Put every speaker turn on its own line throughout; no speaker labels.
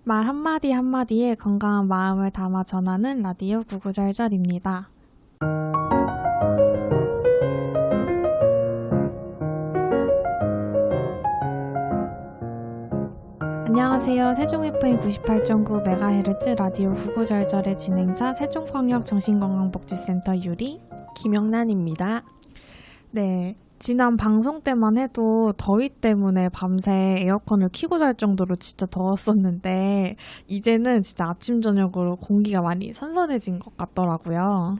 말 한마디 한마디에 건강한 마음을 담아 전하는 라디오 구구절절입니다. 안녕하세요. 세종 FM 98.9MHz 라디오 구구절절의 진행자 세종광역 정신건강복지센터 유리
김영란입니다.
네, 지난 방송 때만 해도 더위 때문에 밤새 에어컨을 켜고 잘 정도로 진짜 더웠었는데 이제는 진짜 아침 저녁으로 공기가 많이 선선해진 것 같더라고요.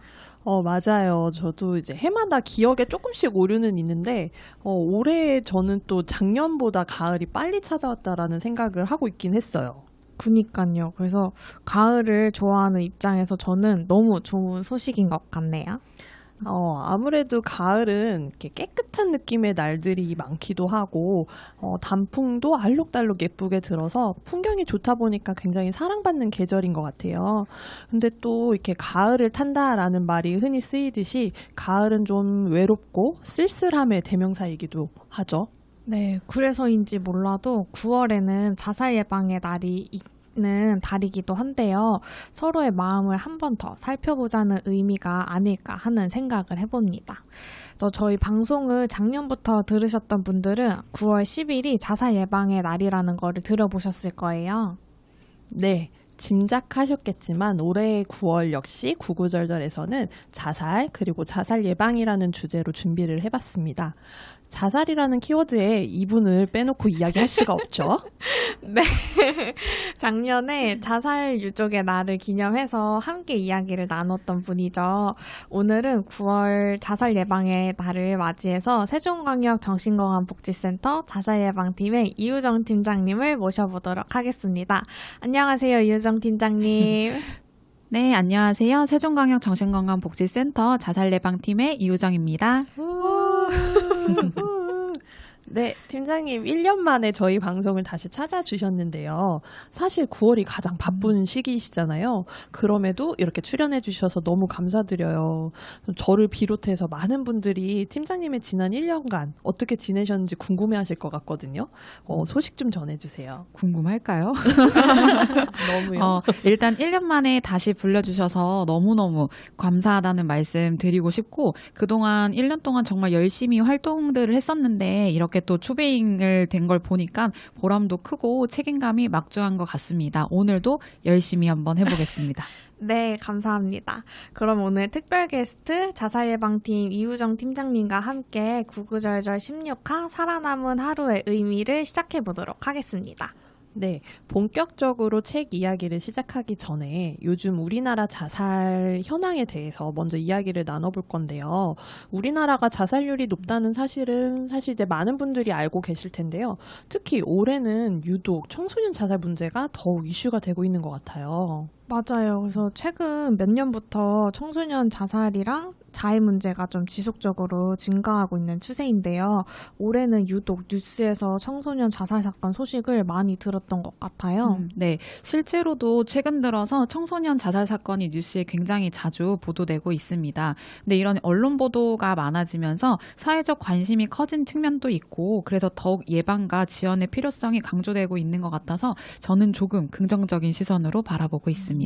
맞아요. 저도 이제 해마다 기억에 조금씩 오류는 있는데, 올해 저는 또 작년보다 가을이 빨리 찾아왔다라는 생각을 하고 있긴 했어요.
그니까요. 그래서 가을을 좋아하는 입장에서 저는 너무 좋은 소식인 것 같네요.
아무래도 가을은 이렇게 깨끗한 느낌의 날들이 많기도 하고, 단풍도 알록달록 예쁘게 들어서 풍경이 좋다 보니까 굉장히 사랑받는 계절인 것 같아요. 근데 또 이렇게 가을을 탄다라는 말이 흔히 쓰이듯이 가을은 좀 외롭고 쓸쓸함의 대명사이기도 하죠.
네, 그래서인지 몰라도 9월에는 자살 예방의 날이 있는 달이기도 한데요. 서로의 마음을 한 번 더 살펴보자는 의미가 아닐까 하는 생각을 해봅니다. 저희 방송을 작년부터 들으셨던 분들은 9월 10일이 자살 예방의 날이라는 거를 들어보셨을 거예요.
네. 짐작하셨겠지만 올해 9월 역시 구구절절에서는 자살 그리고 자살 예방이라는 주제로 준비를 해봤습니다. 자살이라는 키워드에 이분을 빼놓고 이야기할 수가 없죠.
네. 작년에 자살 유족의 날을 기념해서 함께 이야기를 나눴던 분이죠. 오늘은 9월 자살 예방의 날을 맞이해서 세종광역 정신건강복지센터 자살예방팀의 이우정 팀장님을 모셔보도록 하겠습니다. 안녕하세요, 이우정 팀장님.
네, 안녕하세요. 세종광역 정신건강복지센터 자살예방팀의 이우정입니다.
네, 팀장님 1년 만에 저희 방송을 다시 찾아주셨는데요. 사실 9월이 가장 바쁜 시기이시잖아요. 그럼에도 이렇게 출연해 주셔서 너무 감사드려요. 저를 비롯해서 많은 분들이 팀장님의 지난 1년간 어떻게 지내셨는지 궁금해하실 것 같거든요. 소식 좀 전해주세요.
궁금할까요?
너무요.
일단 1년 만에 다시 불러주셔서 너무너무 감사하다는 말씀 드리고 싶고, 그동안 1년 동안 정말 열심히 활동들을 했었는데 이렇게 또 초베잉을 된 걸 보니까 보람도 크고 책임감이 막중한 것 같습니다. 오늘도 열심히 한번 해보겠습니다.
네, 감사합니다. 그럼 오늘 특별 게스트 자살예방팀 이우정 팀장님과 함께 구구절절 16화 살아남은 하루의 의미를 시작해 보도록 하겠습니다.
네, 본격적으로 책 이야기를 시작하기 전에 요즘 우리나라 자살 현황에 대해서 먼저 이야기를 나눠볼 건데요. 우리나라가 자살률이 높다는 사실은 사실 이제 많은 분들이 알고 계실 텐데요. 특히 올해는 유독 청소년 자살 문제가 더욱 이슈가 되고 있는 것 같아요.
맞아요. 그래서 최근 몇 년부터 청소년 자살이랑 자해 문제가 좀 지속적으로 증가하고 있는 추세인데요. 올해는 유독 뉴스에서 청소년 자살 사건 소식을 많이 들었던 것 같아요.
네, 실제로도 최근 들어서 청소년 자살 사건이 뉴스에 굉장히 자주 보도되고 있습니다. 근데 이런 언론 보도가 많아지면서 사회적 관심이 커진 측면도 있고, 그래서 더욱 예방과 지원의 필요성이 강조되고 있는 것 같아서 저는 조금 긍정적인 시선으로 바라보고 있습니다.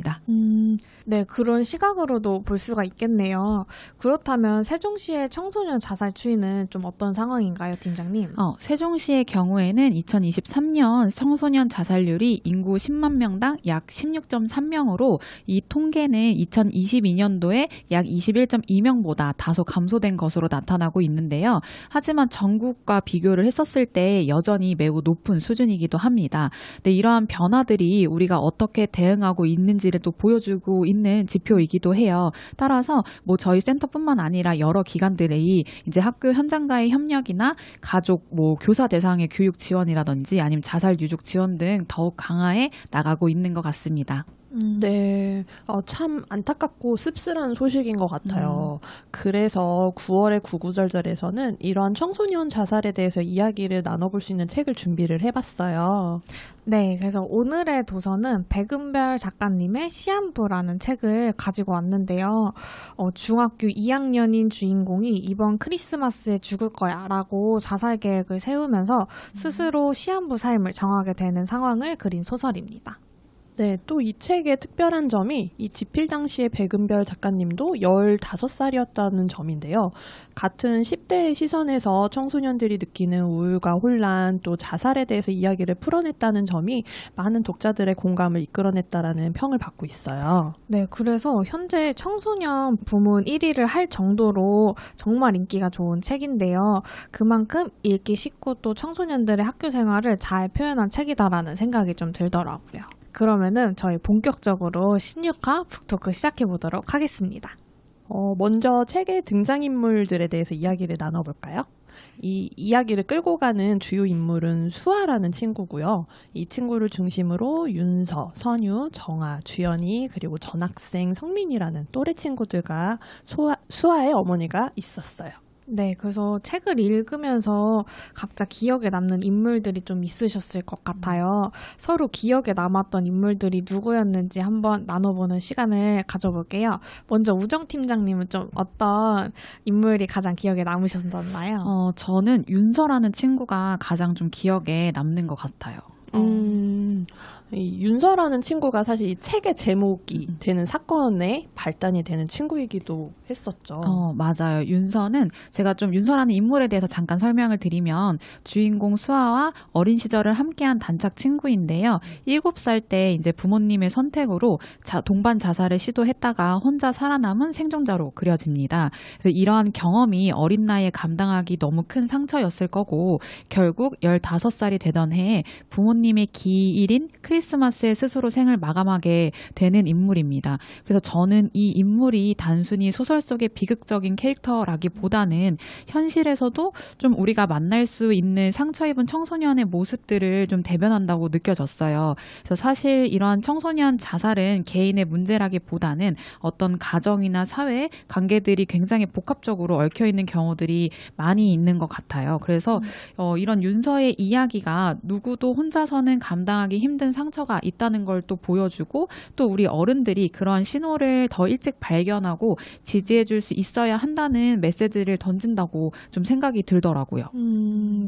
네, 그런 시각으로도 볼 수가 있겠네요. 그렇다면 세종시의 청소년 자살 추이는 좀 어떤 상황인가요, 팀장님?
세종시의 경우에는 2023년 청소년 자살률이 인구 10만 명당 약 16.3명으로 이 통계는 2022년도에 약 21.2명보다 다소 감소된 것으로 나타나고 있는데요. 하지만 전국과 비교를 했었을 때 여전히 매우 높은 수준이기도 합니다. 근데 이러한 변화들이 우리가 어떻게 대응하고 있는지를 또 보여주고 있는 지표이기도 해요. 따라서 뭐 저희 센터뿐만 아니라 여러 기관들이 이제 학교 현장과의 협력이나 가족, 교사 대상의 교육 지원이라든지 아니면 자살 유족 지원 등 더욱 강화해 나가고 있는 것 같습니다.
네, 참 안타깝고 씁쓸한 소식인 것 같아요. 그래서 9월의 구구절절에서는 이러한 청소년 자살에 대해서 이야기를 나눠볼 수 있는 책을 준비를 해봤어요.
네, 그래서 오늘의 도서는 백은별 작가님의 시한부라는 책을 가지고 왔는데요. 중학교 2학년인 주인공이 이번 크리스마스에 죽을 거야 라고 자살 계획을 세우면서 스스로 시한부 삶을 정하게 되는 상황을 그린 소설입니다.
네, 또 이 책의 특별한 점이 이 집필 당시의 백은별 작가님도 15살이었다는 점인데요. 같은 10대의 시선에서 청소년들이 느끼는 우울과 혼란, 또 자살에 대해서 이야기를 풀어냈다는 점이 많은 독자들의 공감을 이끌어냈다라는 평을 받고 있어요.
네, 그래서 현재 청소년 부문 1위를 할 정도로 정말 인기가 좋은 책인데요. 그만큼 읽기 쉽고 또 청소년들의 학교 생활을 잘 표현한 책이다라는 생각이 좀 들더라고요. 그러면은 저희 본격적으로 16화 북토크 시작해 보도록 하겠습니다.
먼저 책의 등장인물들에 대해서 이야기를 나눠볼까요? 이 이야기를 끌고 가는 주요 인물은 수아라는 친구고요. 이 친구를 중심으로 윤서, 선유, 정아, 주연이 그리고 전학생 성민이라는 또래 친구들과 수아의 어머니가 있었어요.
네, 그래서 책을 읽으면서 각자 기억에 남는 인물들이 좀 있으셨을 것 같아요. 서로 기억에 남았던 인물들이 누구였는지 한번 나눠보는 시간을 가져볼게요. 먼저 우정팀장님은 좀 어떤 인물이 가장 기억에 남으셨나요?
저는 윤서라는 친구가 가장 좀 기억에 남는 것 같아요.
이 윤서라는 친구가 사실 이 책의 제목이 되는 사건의 발단이 되는 친구이기도 했었죠.
맞아요. 윤서는 제가 좀 윤서라는 인물에 대해서 잠깐 설명을 드리면 주인공 수아와 어린 시절을 함께한 단짝 친구인데요. 7살 때 이제 부모님의 선택으로 동반 자살을 시도했다가 혼자 살아남은 생존자로 그려집니다. 그래서 이러한 경험이 어린 나이에 감당하기 너무 큰 상처였을 거고 결국 15살이 되던 해에 부모님의 기일인 크리스마스에 스스로 생을 마감하게 되는 인물입니다. 그래서 저는 이 인물이 단순히 소설 속의 비극적인 캐릭터라기보다는 현실에서도 좀 우리가 만날 수 있는 상처 입은 청소년의 모습들을 좀 대변한다고 느껴졌어요. 그래서 사실 이러한 청소년 자살은 개인의 문제라기보다는 어떤 가정이나 사회 관계들이 굉장히 복합적으로 얽혀있는 경우들이 많이 있는 것 같아요. 그래서 이런 윤서의 이야기가 누구도 혼자서는 감당하기 힘든 상처가 있다는 걸 또 보여주고 또 우리 어른들이 그런 신호를 더 일찍 발견하고 지지해줄 수 있어야 한다는 메시지를 던진다고 좀 생각이 들더라고요.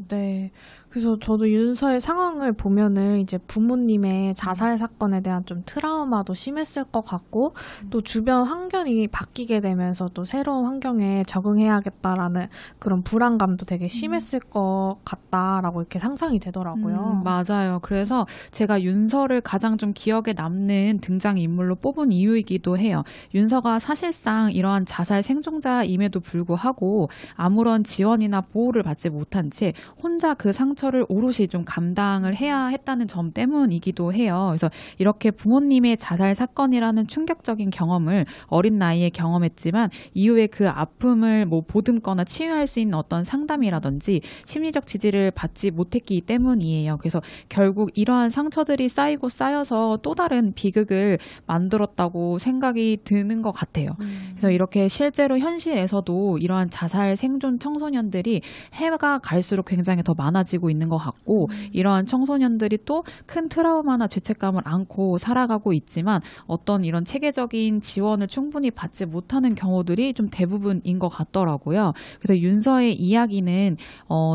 네. 그래서 저도 윤서의 상황을 보면은 이제 부모님의 자살 사건에 대한 좀 트라우마도 심했을 것 같고 또 주변 환경이 바뀌게 되면서 또 새로운 환경에 적응해야겠다라는 그런 불안감도 되게 심했을 것 같다라고 이렇게 상상이 되더라고요.
맞아요. 그래서 제가 윤서를 가장 좀 기억에 남는 등장인물로 뽑은 이유이기도 해요. 윤서가 사실상 이러한 자살 생존자임에도 불구하고 아무런 지원이나 보호를 받지 못한 채 혼자 그 상처를 오롯이 좀 감당을 해야 했다는 점 때문이기도 해요. 그래서 이렇게 부모님의 자살 사건이라는 충격적인 경험을 어린 나이에 경험했지만 이후에 그 아픔을 뭐 보듬거나 치유할 수 있는 어떤 상담이라든지 심리적 지지를 받지 못했기 때문이에요. 그래서 결국 이러한 상처들이 쌓이고 쌓여서 또 다른 비극을 만들었다고 생각이 드는 것 같아요. 그래서 이렇게 실제로 현실에서도 이러한 자살 생존 청소년들이 해가 갈수록 굉장히 더 많아지고 있는 것 같고 이러한 청소년들이 또 큰 트라우마나 죄책감을 안고 살아가고 있지만 어떤 이런 체계적인 지원을 충분히 받지 못하는 경우들이 좀 대부분인 것 같더라고요. 그래서 윤서의 이야기는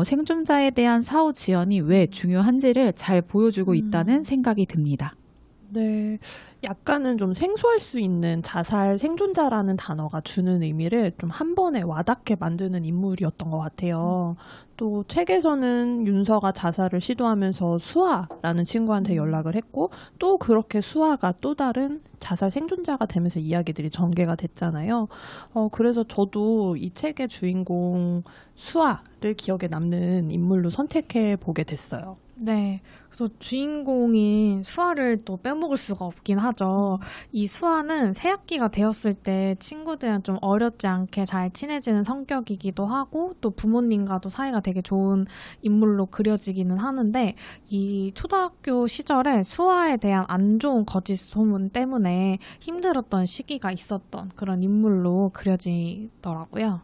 생존자에 대한 사후 지원이 왜 중요한지를 잘 보여주고 있다는 생각이 듭니다.
네, 약간은 좀 생소할 수 있는 자살 생존자라는 단어가 주는 의미를 좀 한 번에 와닿게 만드는 인물이었던 것 같아요. 또 책에서는 윤서가 자살을 시도하면서 수아라는 친구한테 연락을 했고 또 그렇게 수아가 또 다른 자살 생존자가 되면서 이야기들이 전개가 됐잖아요. 그래서 저도 이 책의 주인공 수아를 기억에 남는 인물로 선택해 보게 됐어요.
네. 그래서 주인공인 수아를 또 빼먹을 수가 없긴 하죠. 이 수아는 새학기가 되었을 때 친구들이랑 좀 어렵지 않게 잘 친해지는 성격이기도 하고 또 부모님과도 사이가 되게 좋은 인물로 그려지기는 하는데 이 초등학교 시절에 수아에 대한 안 좋은 거짓 소문 때문에 힘들었던 시기가 있었던 그런 인물로 그려지더라고요.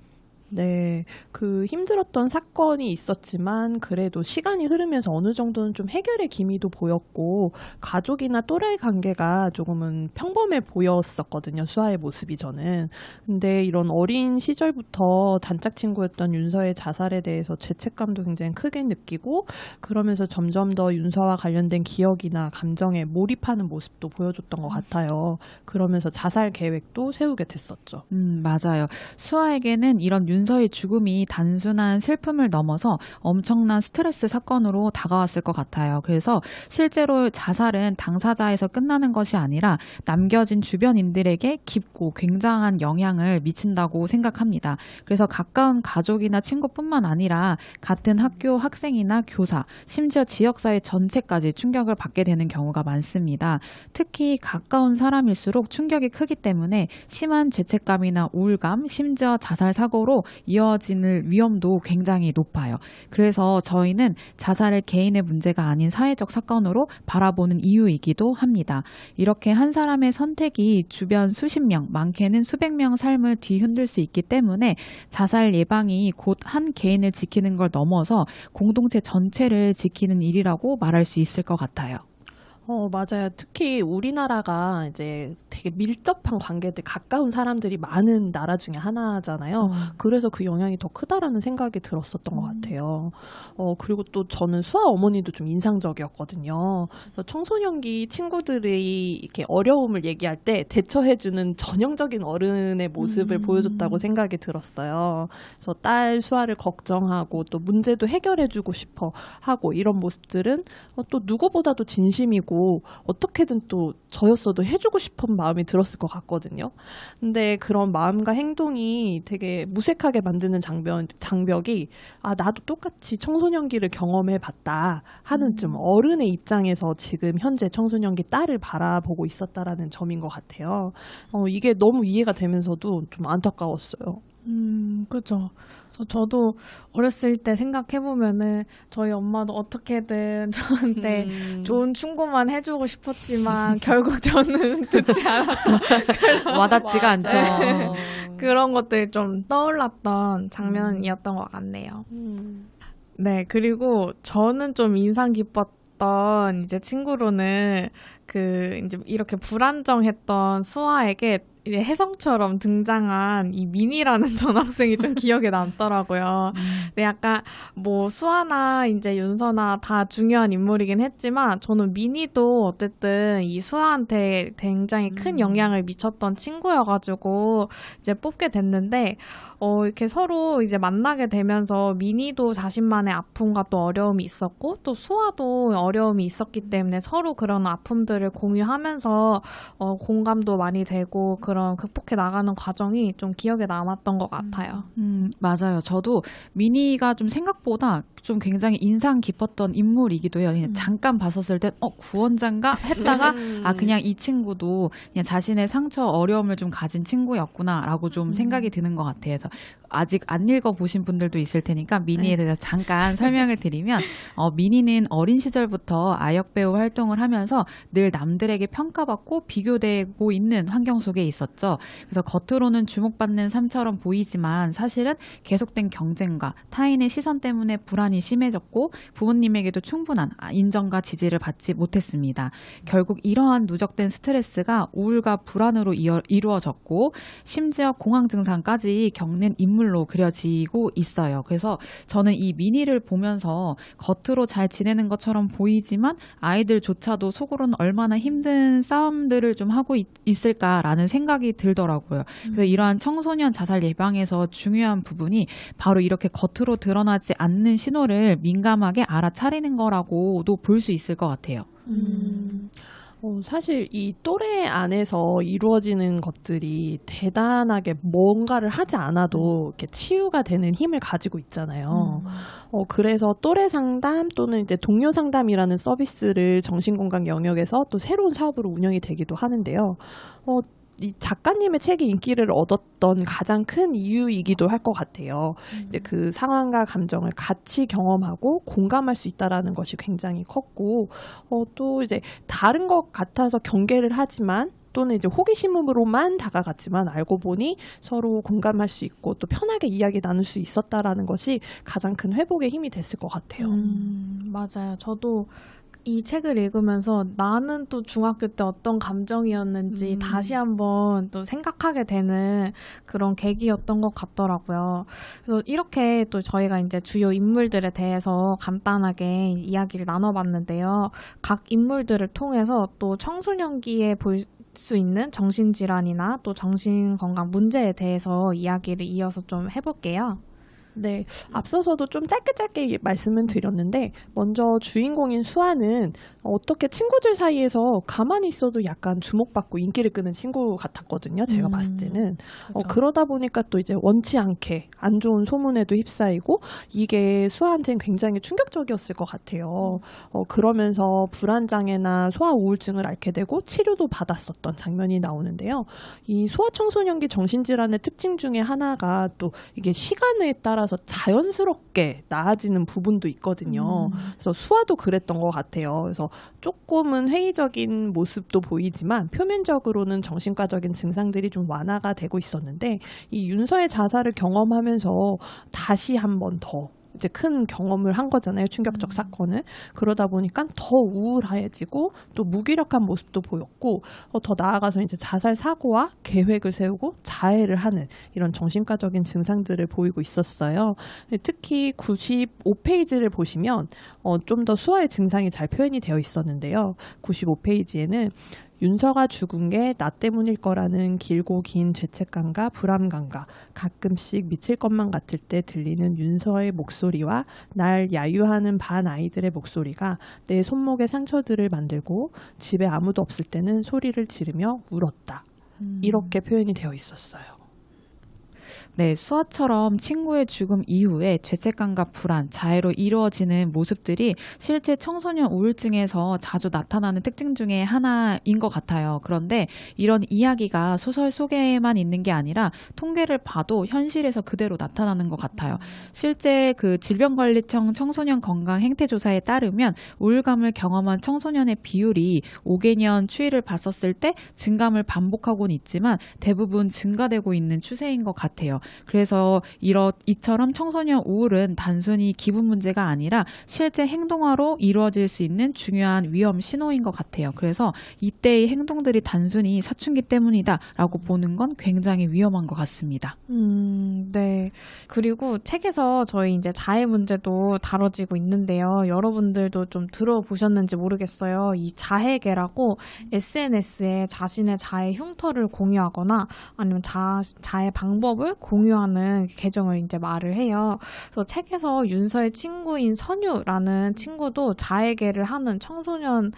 네, 그 힘들었던 사건이 있었지만 그래도 시간이 흐르면서 어느 정도는 좀 해결의 기미도 보였고 가족이나 또래 관계가 조금은 평범해 보였었거든요. 수아의 모습이 저는. 근데 이런 어린 시절부터 단짝 친구였던 윤서의 자살에 대해서 죄책감도 굉장히 크게 느끼고 그러면서 점점 더 윤서와 관련된 기억이나 감정에 몰입하는 모습도 보여줬던 것 같아요. 그러면서 자살 계획도 세우게 됐었죠.
맞아요. 수아에게는 이런 윤서의 죽음이 단순한 슬픔을 넘어서 엄청난 스트레스 사건으로 다가왔을 것 같아요. 그래서 실제로 자살은 당사자에서 끝나는 것이 아니라 남겨진 주변인들에게 깊고 굉장한 영향을 미친다고 생각합니다. 그래서 가까운 가족이나 친구뿐만 아니라 같은 학교 학생이나 교사, 심지어 지역사회 전체까지 충격을 받게 되는 경우가 많습니다. 특히 가까운 사람일수록 충격이 크기 때문에 심한 죄책감이나 우울감, 심지어 자살 사고로 이어질 위험도 굉장히 높아요. 그래서 저희는 자살을 개인의 문제가 아닌 사회적 사건으로 바라보는 이유이기도 합니다. 이렇게 한 사람의 선택이 주변 수십 명, 많게는 수백 명 삶을 뒤흔들 수 있기 때문에 자살 예방이 곧 한 개인을 지키는 걸 넘어서 공동체 전체를 지키는 일이라고 말할 수 있을 것 같아요.
맞아요. 특히 우리나라가 이제 되게 밀접한 관계들, 가까운 사람들이 많은 나라 중에 하나잖아요. 그래서 그 영향이 더 크다라는 생각이 들었었던 것 같아요. 그리고 또 저는 수아 어머니도 좀 인상적이었거든요. 그래서 청소년기 친구들이 이렇게 어려움을 얘기할 때 대처해주는 전형적인 어른의 모습을 보여줬다고 생각이 들었어요. 그래서 딸 수아를 걱정하고 또 문제도 해결해주고 싶어 하고 이런 모습들은 또 누구보다도 진심이고 어떻게든 또 저였어도 해주고 싶은 마음이 들었을 것 같거든요. 근데 그런 마음과 행동이 되게 무색하게 만드는 장벽이 나도 똑같이 청소년기를 경험해봤다 하는 좀 어른의 입장에서 지금 현재 청소년기 딸을 바라보고 있었다라는 점인 것 같아요. 이게 너무 이해가 되면서도 좀 안타까웠어요.
그죠. 저도 어렸을 때 생각해보면은 저희 엄마도 어떻게든 저한테 좋은 충고만 해주고 싶었지만 결국 저는 듣지 않았던
와닿지가 않죠.
그런 것들이 좀 떠올랐던 장면이었던 것 같네요. 네, 그리고 저는 좀 인상 깊었던 이제 친구로는 이제 이렇게 불안정했던 수아에게 이제 혜성처럼 등장한 이 민이라는 전학생이 좀 기억에 남더라고요. 근데 약간 수아나 이제 윤서나 다 중요한 인물이긴 했지만 저는 민이도 어쨌든 이 수아한테 굉장히 큰 영향을 미쳤던 친구여가지고 이제 뽑게 됐는데 이렇게 서로 이제 만나게 되면서 민이도 자신만의 아픔과 또 어려움이 있었고 또 수아도 어려움이 있었기 때문에 서로 그런 아픔들을 공유하면서 공감도 많이 되고 그런 극복해 나가는 과정이 좀 기억에 남았던 것 같아요.
맞아요. 저도 미니가 좀 생각보다 좀 굉장히 인상 깊었던 인물이기도 해요. 그냥 잠깐 봤었을 때 구원자인가 했다가 그냥 이 친구도 그냥 자신의 상처 어려움을 좀 가진 친구였구나라고 좀 생각이 드는 것 같아요. 그래서 아직 안 읽어보신 분들도 있을 테니까 미니에 대해서 잠깐 설명을 드리면 미니는 어린 시절부터 아역배우 활동을 하면서 늘 남들에게 평가받고 비교되고 있는 환경 속에 있었죠. 그래서 겉으로는 주목받는 삶처럼 보이지만 사실은 계속된 경쟁과 타인의 시선 때문에 불안이 심해졌고 부모님에게도 충분한 인정과 지지를 받지 못했습니다. 결국 이러한 누적된 스트레스가 우울과 불안으로 이루어졌고 심지어 공황 증상까지 겪는 인물로 그려지고 있어요. 그래서 저는 이 미니를 보면서 겉으로 잘 지내는 것처럼 보이지만 아이들조차도 속으로는 얼마나 힘든 싸움들을 좀 하고 있을까라는 생각이 들더라고요. 그래서 이러한 청소년 자살 예방에서 중요한 부분이 바로 이렇게 겉으로 드러나지 않는 신호를 민감하게 알아차리는 거라고도 볼 수 있을 것 같아요.
사실 이 또래 안에서 이루어지는 것들이 대단하게 뭔가를 하지 않아도 이렇게 치유가 되는 힘을 가지고 있잖아요. 그래서 또래 상담 또는 이제 동료 상담이라는 서비스를 정신건강 영역에서 또 새로운 사업으로 운영이 되기도 하는데요. 이 작가님의 책이 인기를 얻었던 가장 큰 이유이기도 할 것 같아요. 이제 그 상황과 감정을 같이 경험하고 공감할 수 있다라는 것이 굉장히 컸고, 또 이제 다른 것 같아서 경계를 하지만 또는 이제 호기심으로만 다가갔지만 알고 보니 서로 공감할 수 있고 또 편하게 이야기 나눌 수 있었다라는 것이 가장 큰 회복의 힘이 됐을 것 같아요.
맞아요. 저도 이 책을 읽으면서 나는 또 중학교 때 어떤 감정이었는지 다시 한번 또 생각하게 되는 그런 계기였던 것 같더라고요. 그래서 이렇게 또 저희가 이제 주요 인물들에 대해서 간단하게 이야기를 나눠봤는데요. 각 인물들을 통해서 또 청소년기에 볼 수 있는 정신질환이나 또 정신건강 문제에 대해서 이야기를 이어서 좀 해볼게요.
네, 앞서서도 좀 짧게 말씀은 드렸는데 먼저 주인공인 수아는 어떻게 친구들 사이에서 가만히 있어도 약간 주목받고 인기를 끄는 친구 같았거든요. 제가 봤을 때는. 그러다 보니까 또 이제 원치 않게 안 좋은 소문에도 휩싸이고 이게 수아한테는 굉장히 충격적이었을 것 같아요. 그러면서 불안장애나 소아 우울증을 앓게 되고 치료도 받았었던 장면이 나오는데요. 이 소아청소년기 정신질환의 특징 중에 하나가 또 이게 시간에 따라서 자연스럽게 나아지는 부분도 있거든요. 그래서 수아도 그랬던 것 같아요. 그래서 조금은 회의적인 모습도 보이지만 표면적으로는 정신과적인 증상들이 좀 완화가 되고 있었는데 이 윤서의 자살을 경험하면서 다시 한 번 더 이제 큰 경험을 한 거잖아요. 충격적 사건을. 그러다 보니까 더 우울해지고 또 무기력한 모습도 보였고 더 나아가서 이제 자살 사고와 계획을 세우고 자해를 하는 이런 정신과적인 증상들을 보이고 있었어요. 특히 95페이지를 보시면 좀 더 수아의 증상이 잘 표현이 되어 있었는데요. 95페이지에는 윤서가 죽은 게 나 때문일 거라는 길고 긴 죄책감과 불안감과 가끔씩 미칠 것만 같을 때 들리는 윤서의 목소리와 날 야유하는 반 아이들의 목소리가 내 손목의 상처들을 만들고 집에 아무도 없을 때는 소리를 지르며 울었다. 이렇게 표현이 되어 있었어요.
네, 수아처럼 친구의 죽음 이후에 죄책감과 불안, 자해로 이루어지는 모습들이 실제 청소년 우울증에서 자주 나타나는 특징 중에 하나인 것 같아요. 그런데 이런 이야기가 소설 속에만 있는 게 아니라 통계를 봐도 현실에서 그대로 나타나는 것 같아요. 실제 그 질병관리청 청소년 건강 행태조사에 따르면 우울감을 경험한 청소년의 비율이 5개년 추이를 봤었을 때 증감을 반복하고는 있지만 대부분 증가되고 있는 추세인 것 같아요. 그래서 이처럼 청소년 우울은 단순히 기분 문제가 아니라 실제 행동화로 이루어질 수 있는 중요한 위험 신호인 것 같아요. 그래서 이때의 행동들이 단순히 사춘기 때문이다라고 보는 건 굉장히 위험한 것 같습니다.
네. 그리고 책에서 저희 이제 자해 문제도 다뤄지고 있는데요. 여러분들도 좀 들어보셨는지 모르겠어요. 이 자해계라고 SNS에 자신의 자해 흉터를 공유하거나 아니면 자해 방법을 공유하는 계정을 이제 말을 해요. 그래서 책에서 윤서의 친구인 선유라는 친구도 자해계를 하는 청소년의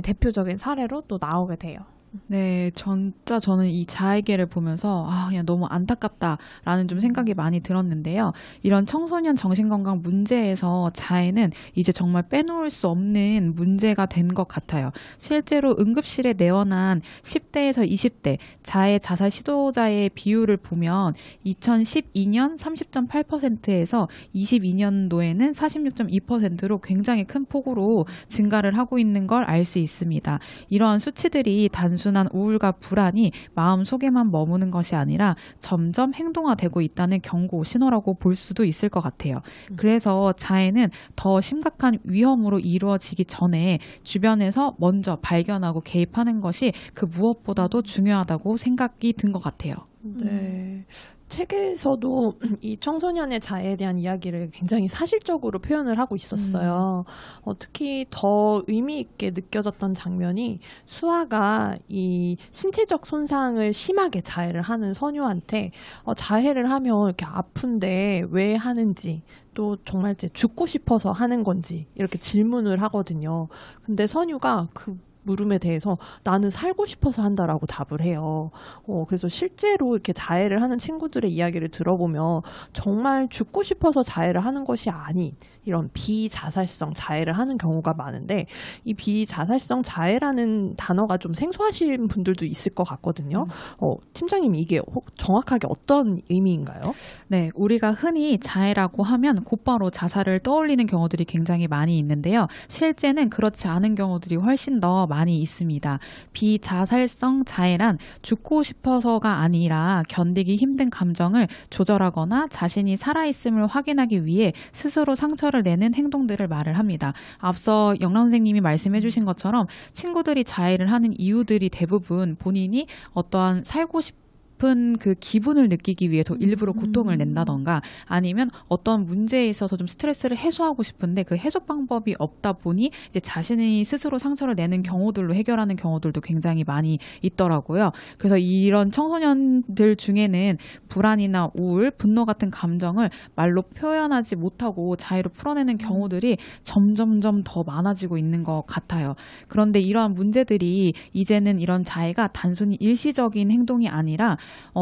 대표적인 사례로 또 나오게 돼요.
네, 진짜 저는 이 자해계를 보면서 그냥 너무 안타깝다라는 좀 생각이 많이 들었는데요. 이런 청소년 정신건강 문제에서 자해는 이제 정말 빼놓을 수 없는 문제가 된 것 같아요. 실제로 응급실에 내원한 10대에서 20대 자해 자살 시도자의 비율을 보면 2012년 30.8%에서 22년도에는 46.2%로 굉장히 큰 폭으로 증가를 하고 있는 걸 알 수 있습니다. 이런 수치들이 단순한 우울과 불안이 마음속에만 머무는 것이 아니라 점점 행동화되고 있다는 경고 신호라고 볼 수도 있을 것 같아요. 그래서 자해는 더 심각한 위험으로 이루어지기 전에 주변에서 먼저 발견하고 개입하는 것이 그 무엇보다도 중요하다고 생각이 든 것 같아요.
네. 책에서도 이 청소년의 자해에 대한 이야기를 굉장히 사실적으로 표현을 하고 있었어요. 특히 더 의미 있게 느껴졌던 장면이 수아가 이 신체적 손상을 심하게 자해를 하는 선유한테 자해를 하면 이렇게 아픈데 왜 하는지 또 정말 이제 죽고 싶어서 하는 건지 이렇게 질문을 하거든요. 근데 선유가 그 물음에 대해서 나는 살고 싶어서 한다라고 답을 해요. 그래서 실제로 이렇게 자해를 하는 친구들의 이야기를 들어보면 정말 죽고 싶어서 자해를 하는 것이 아닌 이런 비자살성 자해를 하는 경우가 많은데 이 비자살성 자해라는 단어가 좀 생소하신 분들도 있을 것 같거든요. 팀장님 이게 정확하게 어떤 의미인가요?
네, 우리가 흔히 자해라고 하면 곧바로 자살을 떠올리는 경우들이 굉장히 많이 있는데요. 실제는 그렇지 않은 경우들이 훨씬 더 많이 있습니다. 비자살성 자해란 죽고 싶어서가 아니라 견디기 힘든 감정을 조절하거나 자신이 살아있음을 확인하기 위해 스스로 상처를 내는 행동들을 말을 합니다. 앞서 영란 선생님이 말씀해 주신 것처럼 친구들이 자해를 하는 이유들이 대부분 본인이 어떠한 살고 싶은 그 기분을 느끼기 위해서 일부러 고통을 낸다던가 아니면 어떤 문제에 있어서 좀 스트레스를 해소하고 싶은데 그 해소 방법이 없다 보니 이제 자신이 스스로 상처를 내는 경우들로 해결하는 경우들도 굉장히 많이 있더라고요. 그래서 이런 청소년들 중에는 불안이나 우울, 분노 같은 감정을 말로 표현하지 못하고 자해로 풀어내는 경우들이 점점점 더 많아지고 있는 것 같아요. 그런데 이러한 문제들이 이제는 이런 자해가 단순히 일시적인 행동이 아니라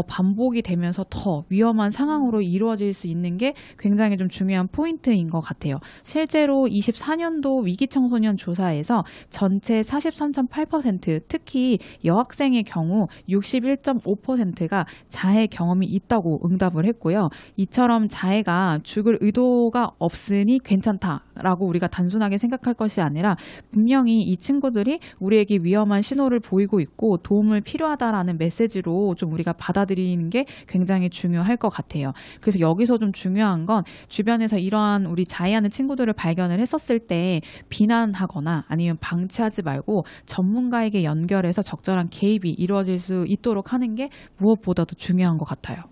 반복이 되면서 더 위험한 상황으로 이루어질 수 있는 게 굉장히 좀 중요한 포인트인 것 같아요. 실제로 24년도 위기청소년 조사에서 전체 43.8%, 특히 여학생의 경우 61.5%가 자해 경험이 있다고 응답을 했고요. 이처럼 자해가 죽을 의도가 없으니 괜찮다라고 우리가 단순하게 생각할 것이 아니라 분명히 이 친구들이 우리에게 위험한 신호를 보이고 있고 도움을 필요하다라는 메시지로 좀 우리가 받아들이는 게 굉장히 중요할 것 같아요. 그래서 여기서 좀 중요한 건 주변에서 이러한 우리 자해하는 친구들을 발견을 했었을 때 비난하거나 아니면 방치하지 말고 전문가에게 연결해서 적절한 개입이 이루어질 수 있도록 하는 게 무엇보다도 중요한 것 같아요.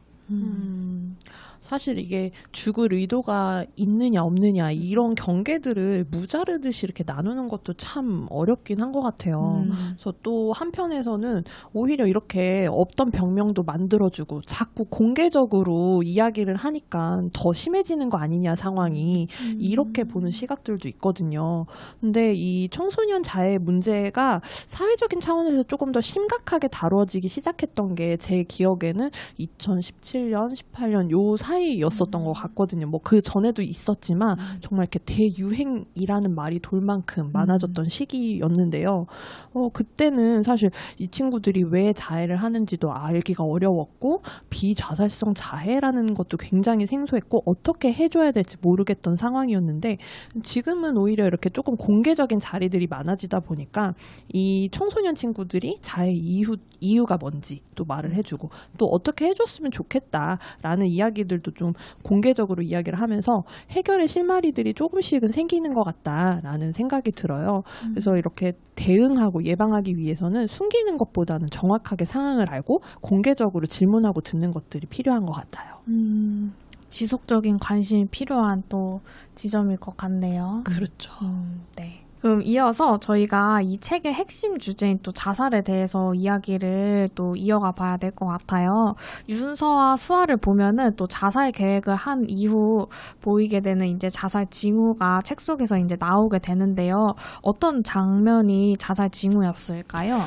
사실 이게 죽을 의도가 있느냐 없느냐 이런 경계들을 무자르듯이 이렇게 나누는 것도 참 어렵긴 한 것 같아요. 그래서 또 한편에서는 오히려 이렇게 없던 병명도 만들어주고 자꾸 공개적으로 이야기를 하니까 더 심해지는 거 아니냐 상황이 이렇게 보는 시각들도 있거든요. 근데 이 청소년 자해 문제가 사회적인 차원에서 조금 더 심각하게 다뤄지기 시작했던 게 제 기억에는 2017년, 18년 요 사이였었던 것 같거든요. 뭐 그 전에도 있었지만 정말 이렇게 대유행이라는 말이 돌 만큼 많아졌던 시기였는데요. 그때는 사실 이 친구들이 왜 자해를 하는지도 알기가 어려웠고 비자살성 자해라는 것도 굉장히 생소했고 어떻게 해줘야 될지 모르겠던 상황이었는데 지금은 오히려 이렇게 조금 공개적인 자리들이 많아지다 보니까 이 청소년 친구들이 자해 이유가 뭔지 또 말을 해주고 또 어떻게 해줬으면 좋겠다라는 이야기들도 좀 공개적으로 이야기를 하면서 해결의 실마리들이 조금씩은 생기는 것 같다라는 생각이 들어요. 그래서 이렇게 대응하고 예방하기 위해서는 숨기는 것보다는 정확하게 상황을 알고 공개적으로 질문하고 듣는 것들이 필요한 것 같아요.
지속적인 관심이 필요한 또 지점일 것 같네요.
그렇죠.
네. 그럼 이어서 저희가 이 책의 핵심 주제인 또 자살에 대해서 이야기를 또 이어가 봐야 될 것 같아요. 윤서와 수아를 보면은 또 자살 계획을 한 이후 보이게 되는 이제 자살 징후가 책 속에서 이제 나오게 되는데요. 어떤 장면이 자살 징후였을까요?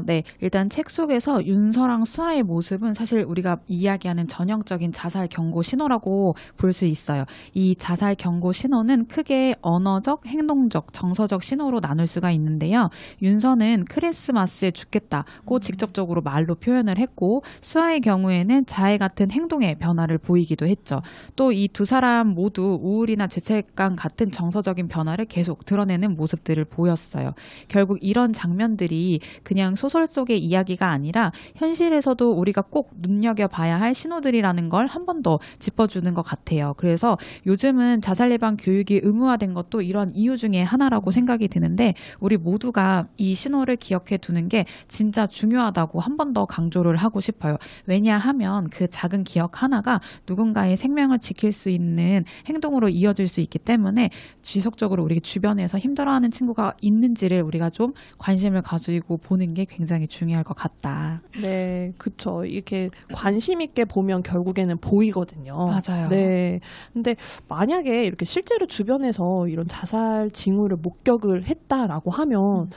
네. 일단 책 속에서 윤서랑 수아의 모습은 사실 우리가 이야기하는 전형적인 자살 경고 신호라고 볼 수 있어요. 이 자살 경고 신호는 크게 언어적, 행동적, 정서적 신호로 나눌 수가 있는데요. 윤서는 크리스마스에 죽겠다고 직접적으로 말로 표현을 했고 수아의 경우에는 자해 같은 행동의 변화를 보이기도 했죠. 또 이 두 사람 모두 우울이나 죄책감 같은 정서적인 변화를 계속 드러내는 모습들을 보였어요. 결국 이런 장면들이 그냥 소설 속의 이야기가 아니라 현실에서도 우리가 꼭 눈여겨봐야 할 신호들이라는 걸 한 번 더 짚어주는 것 같아요. 그래서 요즘은 자살 예방 교육이 의무화된 것도 이런 이유 중에 하나라고 생각이 드는데 우리 모두가 이 신호를 기억해 두는 게 진짜 중요하다고 한 번 더 강조를 하고 싶어요. 왜냐하면 그 작은 기억 하나가 누군가의 생명을 지킬 수 있는 행동으로 이어질 수 있기 때문에 지속적으로 우리 주변에서 힘들어하는 친구가 있는지를 우리가 좀 관심을 가지고 보는 게 굉장히 중요할 것 같다.
네, 그렇죠. 이렇게 관심 있게 보면 결국에는 보이거든요.
맞아요.
네. 근데 만약에 이렇게 실제로 주변에서 이런 자살 징후를 목격을 했다라고 하면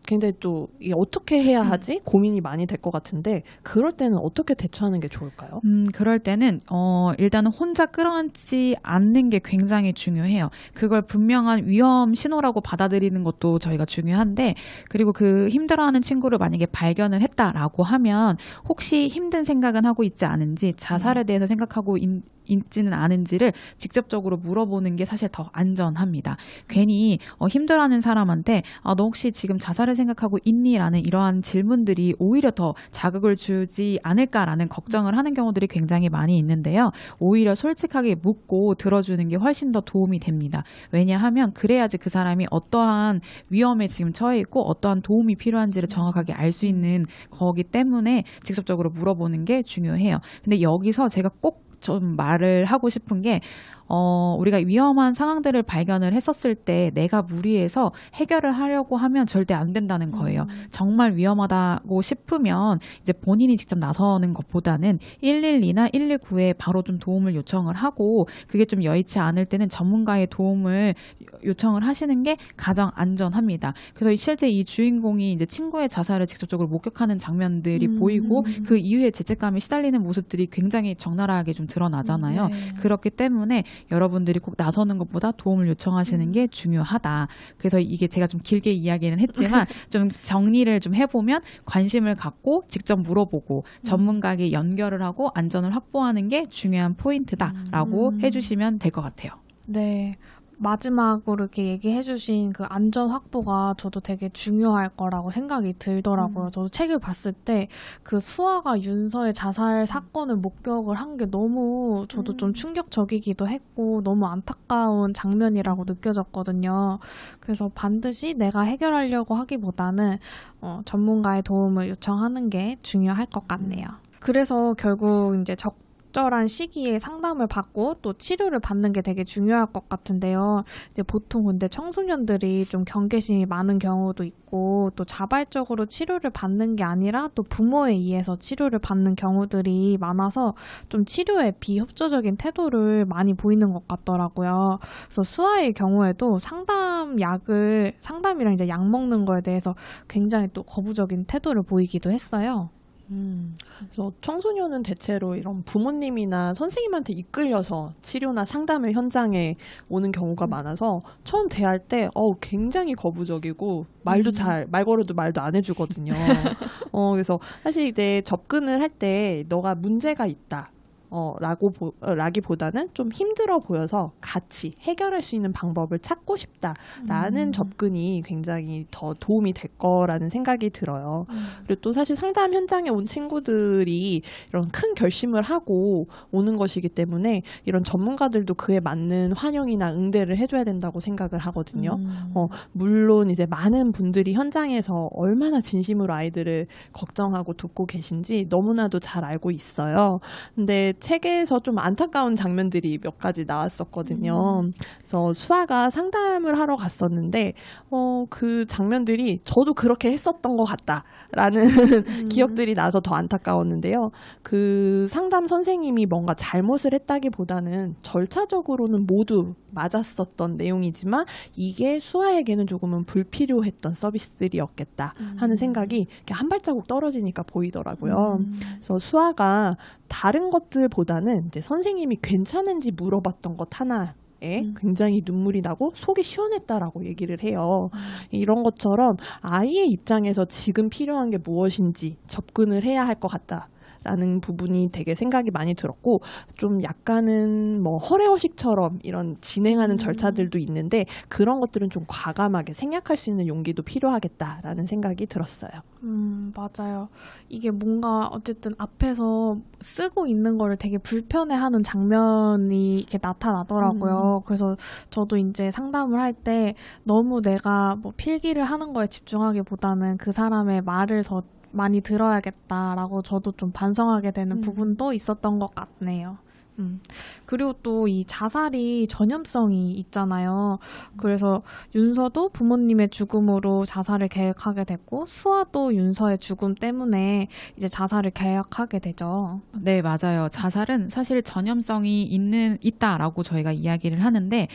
굉장히 또 이게 어떻게 해야 하지 고민이 많이 될 것 같은데 그럴 때는 어떻게 대처하는 게 좋을까요?
그럴 때는 일단은 혼자 끌어안지 않는 게 굉장히 중요해요. 그걸 분명한 위험 신호라고 받아들이는 것도 저희가 중요한데, 그리고 그 힘들어하는 친구를 만약에 발견을 했다라고 하면 혹시 힘든 생각은 하고 있지 않은지, 자살에 대해서 생각하고 있지는 않은지를 직접적으로 물어보는 게 사실 더 안전합니다. 괜히 힘들어하는 사람한테 너 혹시 지금 자살을 생각하고 있니? 라는 이러한 질문들이 오히려 더 자극을 주지 않을까라는 걱정을 하는 경우들이 굉장히 많이 있는데요. 오히려 솔직하게 묻고 들어주는 게 훨씬 더 도움이 됩니다. 왜냐하면 그래야지 그 사람이 어떠한 위험에 지금 처해 있고 어떠한 도움이 필요한지를 정확하게 알 수 있는 거기 때문에 직접적으로 물어보는 게 중요해요. 근데 여기서 제가 꼭 좀 말을 하고 싶은 게 우리가 위험한 상황들을 발견을 했었을 때 내가 무리해서 해결을 하려고 하면 절대 안 된다는 거예요. 정말 위험하다고 싶으면 이제 본인이 직접 나서는 것보다는 112나 119에 바로 좀 도움을 요청을 하고, 그게 좀 여의치 않을 때는 전문가의 도움을 요청을 하시는 게 가장 안전합니다. 그래서 실제 이 주인공이 이제 친구의 자살을 직접적으로 목격하는 장면들이 보이고 그 이후에 죄책감에 시달리는 모습들이 굉장히 적나라하게 좀 드러나잖아요.
네.
그렇기 때문에 여러분들이 꼭 나서는 것보다 도움을 요청하시는 게 중요하다. 그래서 이게 제가 좀 길게 이야기는 했지만 좀 정리를 좀 해보면, 관심을 갖고 직접 물어보고 전문가에게 연결을 하고 안전을 확보하는 게 중요한 포인트다라고 해주시면 될 것 같아요.
네. 마지막으로 이렇게 얘기해 주신 그 안전 확보가 저도 되게 중요할 거라고 생각이 들더라고요. 저도 책을 봤을 때 그 수아가 윤서의 자살 사건을 목격을 한 게 너무 저도 좀 충격적이기도 했고 너무 안타까운 장면이라고 느껴졌거든요. 그래서 반드시 내가 해결하려고 하기보다는 전문가의 도움을 요청하는 게 중요할 것 같네요. 그래서 결국 이제 적절한 시기에 상담을 받고 또 치료를 받는 게 되게 중요할 것 같은데요. 이제 보통 근데 청소년들이 좀 경계심이 많은 경우도 있고 또 자발적으로 치료를 받는 게 아니라 또 부모에 의해서 치료를 받는 경우들이 많아서 좀 치료에 비협조적인 태도를 많이 보이는 것 같더라고요. 그래서 수아의 경우에도 상담이랑 이제 약 먹는 거에 대해서 굉장히 또 거부적인 태도를 보이기도 했어요.
그래서 청소년은 대체로 이런 부모님이나 선생님한테 이끌려서 치료나 상담을 현장에 오는 경우가 많아서 처음 대할 때 굉장히 거부적이고 말 걸어도 말도 안 해주거든요. 그래서 사실 이제 접근을 할 때 너가 문제가 있다. 라기보다는 좀 힘들어 보여서 같이 해결할 수 있는 방법을 찾고 싶다라는 접근이 굉장히 더 도움이 될 거라는 생각이 들어요. 그리고 또 사실 상담 현장에 온 친구들이 이런 큰 결심을 하고 오는 것이기 때문에 이런 전문가들도 그에 맞는 환영이나 응대를 해줘야 된다고 생각을 하거든요. 물론 이제 많은 분들이 현장에서 얼마나 진심으로 아이들을 걱정하고 돕고 계신지 너무나도 잘 알고 있어요. 근데 책에서 좀 안타까운 장면들이 몇 가지 나왔었거든요. 그래서 수아가 상담을 하러 갔었는데 그 장면들이 저도 그렇게 했었던 것 같다라는 기억들이 나서 더 안타까웠는데요. 그 상담 선생님이 뭔가 잘못을 했다기보다는 절차적으로는 모두 맞았었던 내용이지만 이게 수아에게는 조금은 불필요했던 서비스들이었겠다 하는 생각이 이렇게 한 발자국 떨어지니까 보이더라고요. 그래서 수아가 다른 것들보다는 이제 선생님이 괜찮은지 물어봤던 것 하나 굉장히 눈물이 나고 속이 시원했다라고 얘기를 해요. 이런 것처럼 아이의 입장에서 지금 필요한 게 무엇인지 접근을 해야 할 것 같다. 라는 부분이 되게 생각이 많이 들었고, 좀 약간은 뭐 허례허식처럼 이런 진행하는 절차들도 있는데 그런 것들은 좀 과감하게 생략할 수 있는 용기도 필요하겠다라는 생각이 들었어요.
맞아요. 이게 뭔가 어쨌든 앞에서 쓰고 있는 거를 되게 불편해하는 장면이 이렇게 나타나더라고요. 그래서 저도 이제 상담을 할 때 너무 내가 뭐 필기를 하는 거에 집중하기보다는 그 사람의 말을 더 많이 들어야겠다라고 저도 좀 반성하게 되는 부분도 있었던 것 같네요. 그리고 또 이 자살이 전염성이 있잖아요. 그래서 윤서도 부모님의 죽음으로 자살을 계획하게 됐고 수아도 윤서의 죽음 때문에 이제 자살을 계획하게 되죠.
네, 맞아요. 자살은 사실 전염성이 있다라고 저희가 이야기를 하는데,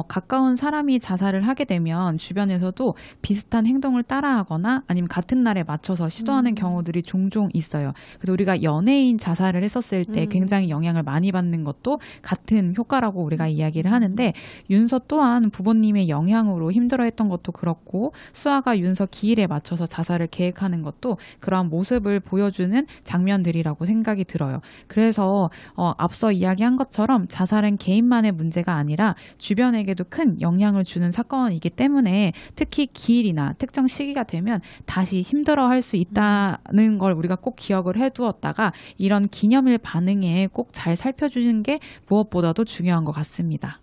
가까운 사람이 자살을 하게 되면 주변에서도 비슷한 행동을 따라하거나 아니면 같은 날에 맞춰서 시도하는 경우들이 종종 있어요. 그래서 우리가 연예인 자살을 했었을 때 굉장히 영향을 많이 받는 것도 같은 효과라고 우리가 이야기를 하는데, 윤서 또한 부모님의 영향으로 힘들어했던 것도 그렇고 수아가 윤서 기일에 맞춰서 자살을 계획하는 것도 그러한 모습을 보여주는 장면들이라고 생각이 들어요. 그래서 앞서 이야기한 것처럼 자살은 개인만의 문제가 아니라 주변에게도 큰 영향을 주는 사건이기 때문에 특히 기일이나 특정 시기가 되면 다시 힘들어할 수 있다는 걸 우리가 꼭 기억을 해두었다가 이런 기념일 반응에 꼭 잘 살펴주는 게 무엇보다도 중요한 것 같습니다.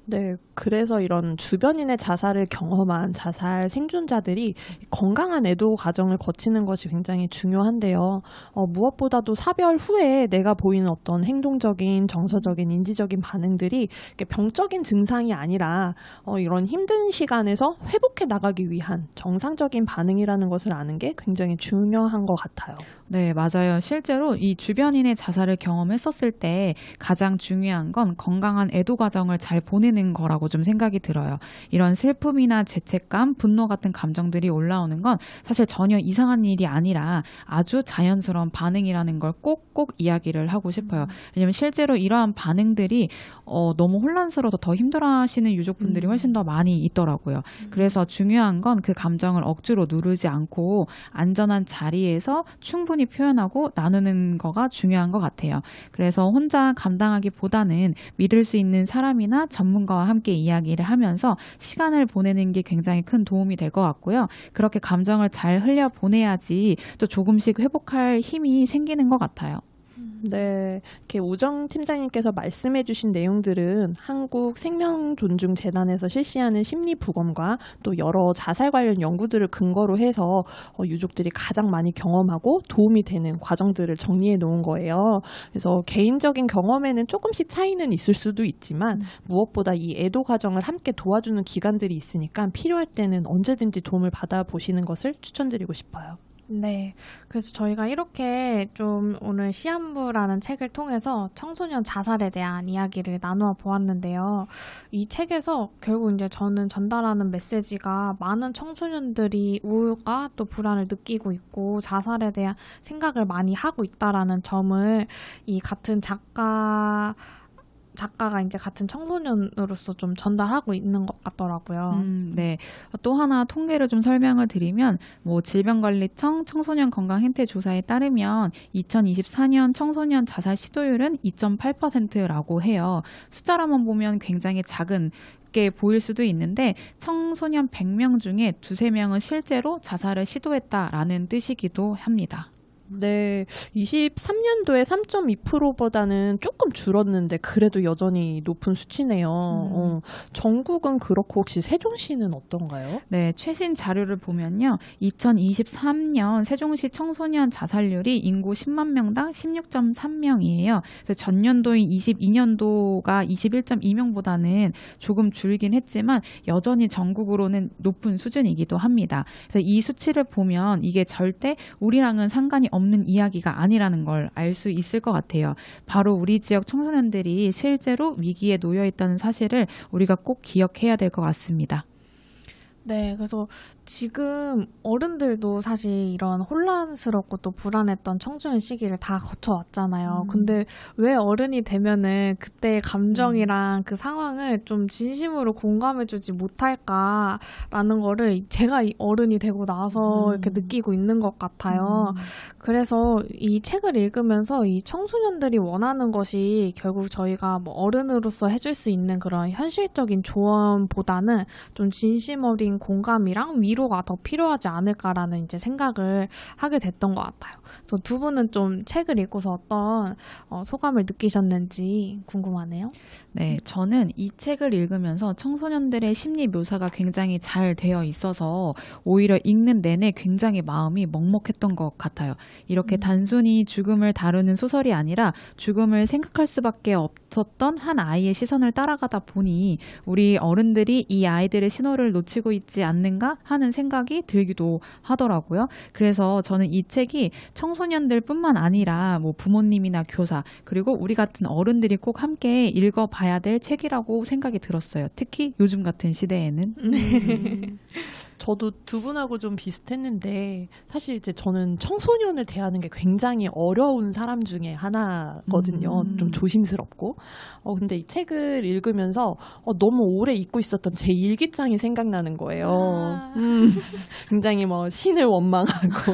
네, 그래서 이런 주변인의 자살을 경험한 자살 생존자들이 건강한 애도 과정을 거치는 것이 굉장히 중요한데요. 무엇보다도 사별 후에 내가 보이는 어떤 행동적인, 정서적인, 인지적인 반응들이 병적인 증상이 아니라 이런 힘든 시간에서 회복해 나가기 위한 정상적인 반응이라는 것을 아는 게 굉장히 중요한 것 같아요.
네, 맞아요. 실제로 이 주변인의 자살을 경험했었을 때 가장 중요한 건 건강한 애도 과정을 잘 보내는 거라고 좀 생각이 들어요. 이런 슬픔이나 죄책감, 분노 같은 감정들이 올라오는 건 사실 전혀 이상한 일이 아니라 아주 자연스러운 반응이라는 걸 꼭꼭 이야기를 하고 싶어요. 왜냐하면 실제로 이러한 반응들이 너무 혼란스러워서 더 힘들어하시는 유족분들이 훨씬 더 많이 있더라고요. 그래서 중요한 건 그 감정을 억지로 누르지 않고 안전한 자리에서 충분히 표현하고 나누는 거가 중요한 것 같아요. 그래서 혼자 감당하기보다는 믿을 수 있는 사람이나 전문가와 함께 이야기를 하면서 시간을 보내는 게 굉장히 큰 도움이 될 것 같고요. 그렇게 감정을 잘 흘려보내야지 또 조금씩 회복할 힘이 생기는 것 같아요.
네, 이렇게 우정 팀장님께서 말씀해주신 내용들은 한국생명존중재단에서 실시하는 심리부검과 또 여러 자살 관련 연구들을 근거로 해서 유족들이 가장 많이 경험하고 도움이 되는 과정들을 정리해 놓은 거예요. 그래서 개인적인 경험에는 조금씩 차이는 있을 수도 있지만 무엇보다 이 애도 과정을 함께 도와주는 기관들이 있으니까 필요할 때는 언제든지 도움을 받아보시는 것을 추천드리고 싶어요.
네. 그래서 저희가 이렇게 좀 오늘 시한부라는 책을 통해서 청소년 자살에 대한 이야기를 나누어 보았는데요. 이 책에서 결국 이제 저는 전달하는 메시지가 많은 청소년들이 우울과 또 불안을 느끼고 있고 자살에 대한 생각을 많이 하고 있다라는 점을 이 같은 작가가 이제 같은 청소년으로서 좀 전달하고 있는 것 같더라고요.
네. 또 하나 통계를 좀 설명을 드리면 질병관리청 청소년건강행태조사에 따르면 2024년 청소년 자살 시도율은 2.8%라고 해요. 숫자로만 보면 굉장히 작은 게 보일 수도 있는데 청소년 100명 중에 2-3명은 실제로 자살을 시도했다라는 뜻이기도 합니다.
네, 23년도에 3.2%보다는 조금 줄었는데 그래도 여전히 높은 수치네요. 전국은 그렇고 혹시 세종시는 어떤가요?
네, 최신 자료를 보면요. 2023년 세종시 청소년 자살률이 인구 10만 명당 16.3명이에요. 그래서 전년도인 22년도가 21.2명보다는 조금 줄긴 했지만 여전히 전국으로는 높은 수준이기도 합니다. 그래서 이 수치를 보면 이게 절대 우리랑은 상관이 없는 이야기가 아니라는 걸 알 수 있을 것 같아요. 바로 우리 지역 청소년들이 실제로 위기에 놓여 있다는 사실을 우리가 꼭 기억해야 될 것 같습니다.
네, 그래서 지금 어른들도 사실 이런 혼란스럽고 또 불안했던 청소년 시기를 다 거쳐왔잖아요. 근데 왜 어른이 되면은 그때의 감정이랑 그 상황을 좀 진심으로 공감해주지 못할까라는 거를 제가 어른이 되고 나서 이렇게 느끼고 있는 것 같아요. 그래서 이 책을 읽으면서 이 청소년들이 원하는 것이 결국 저희가 뭐 어른으로서 해줄 수 있는 그런 현실적인 조언보다는 좀 진심 어린 많은 공감이랑 위로가 더 필요하지 않을까라는 이제 생각을 하게 됐던 것 같아요. 그래서 두 분은 좀 책을 읽고서 어떤 소감을 느끼셨는지 궁금하네요.
네, 저는 이 책을 읽으면서 청소년들의 심리 묘사가 굉장히 잘 되어 있어서 오히려 읽는 내내 굉장히 마음이 먹먹했던 것 같아요. 이렇게 단순히 죽음을 다루는 소설이 아니라 죽음을 생각할 수밖에 없었던 한 아이의 시선을 따라가다 보니 우리 어른들이 이 아이들의 신호를 놓치고 있지 않는가 하는 생각이 들기도 하더라고요. 그래서 저는 이 책이 청소년들 뿐만 아니라 뭐 부모님이나 교사 그리고 우리 같은 어른들이 꼭 함께 읽어봐야 될 책이라고 생각이 들었어요. 특히 요즘 같은 시대에는.
저도 두 분하고 좀 비슷했는데 사실 이제 저는 청소년을 대하는 게 굉장히 어려운 사람 중에 하나거든요. 좀 조심스럽고. 근데 이 책을 읽으면서 너무 오래 잊고 있었던 제 일기장이 생각나는 거예요. 굉장히 뭐 신을 원망하고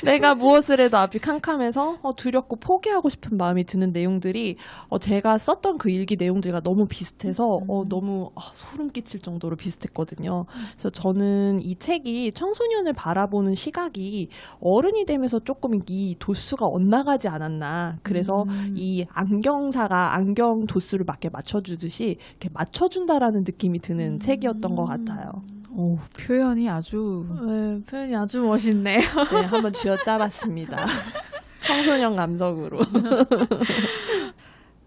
내가 무엇을 해도 앞이 캄캄해서 두렵고 포기하고 싶은 마음이 드는 내용들이 제가 썼던 그 일기 내용들과 너무 비슷해서 너무 소름 끼칠 정도로 비슷했거든요. 그래서 저는 이 책이 청소년을 바라보는 시각이 어른이 되면서 조금 이 도수가 엇나가지 않았나. 그래서 이 안경사가 안경 도수를 맞게 맞춰주듯이 이렇게 맞춰준다라는 느낌이 드는 책이었던 것 같아요.
오, 표현이 아주
네, 표현이 아주 멋있네요.
네, 한번 쥐어짜봤습니다. 청소년 감성으로.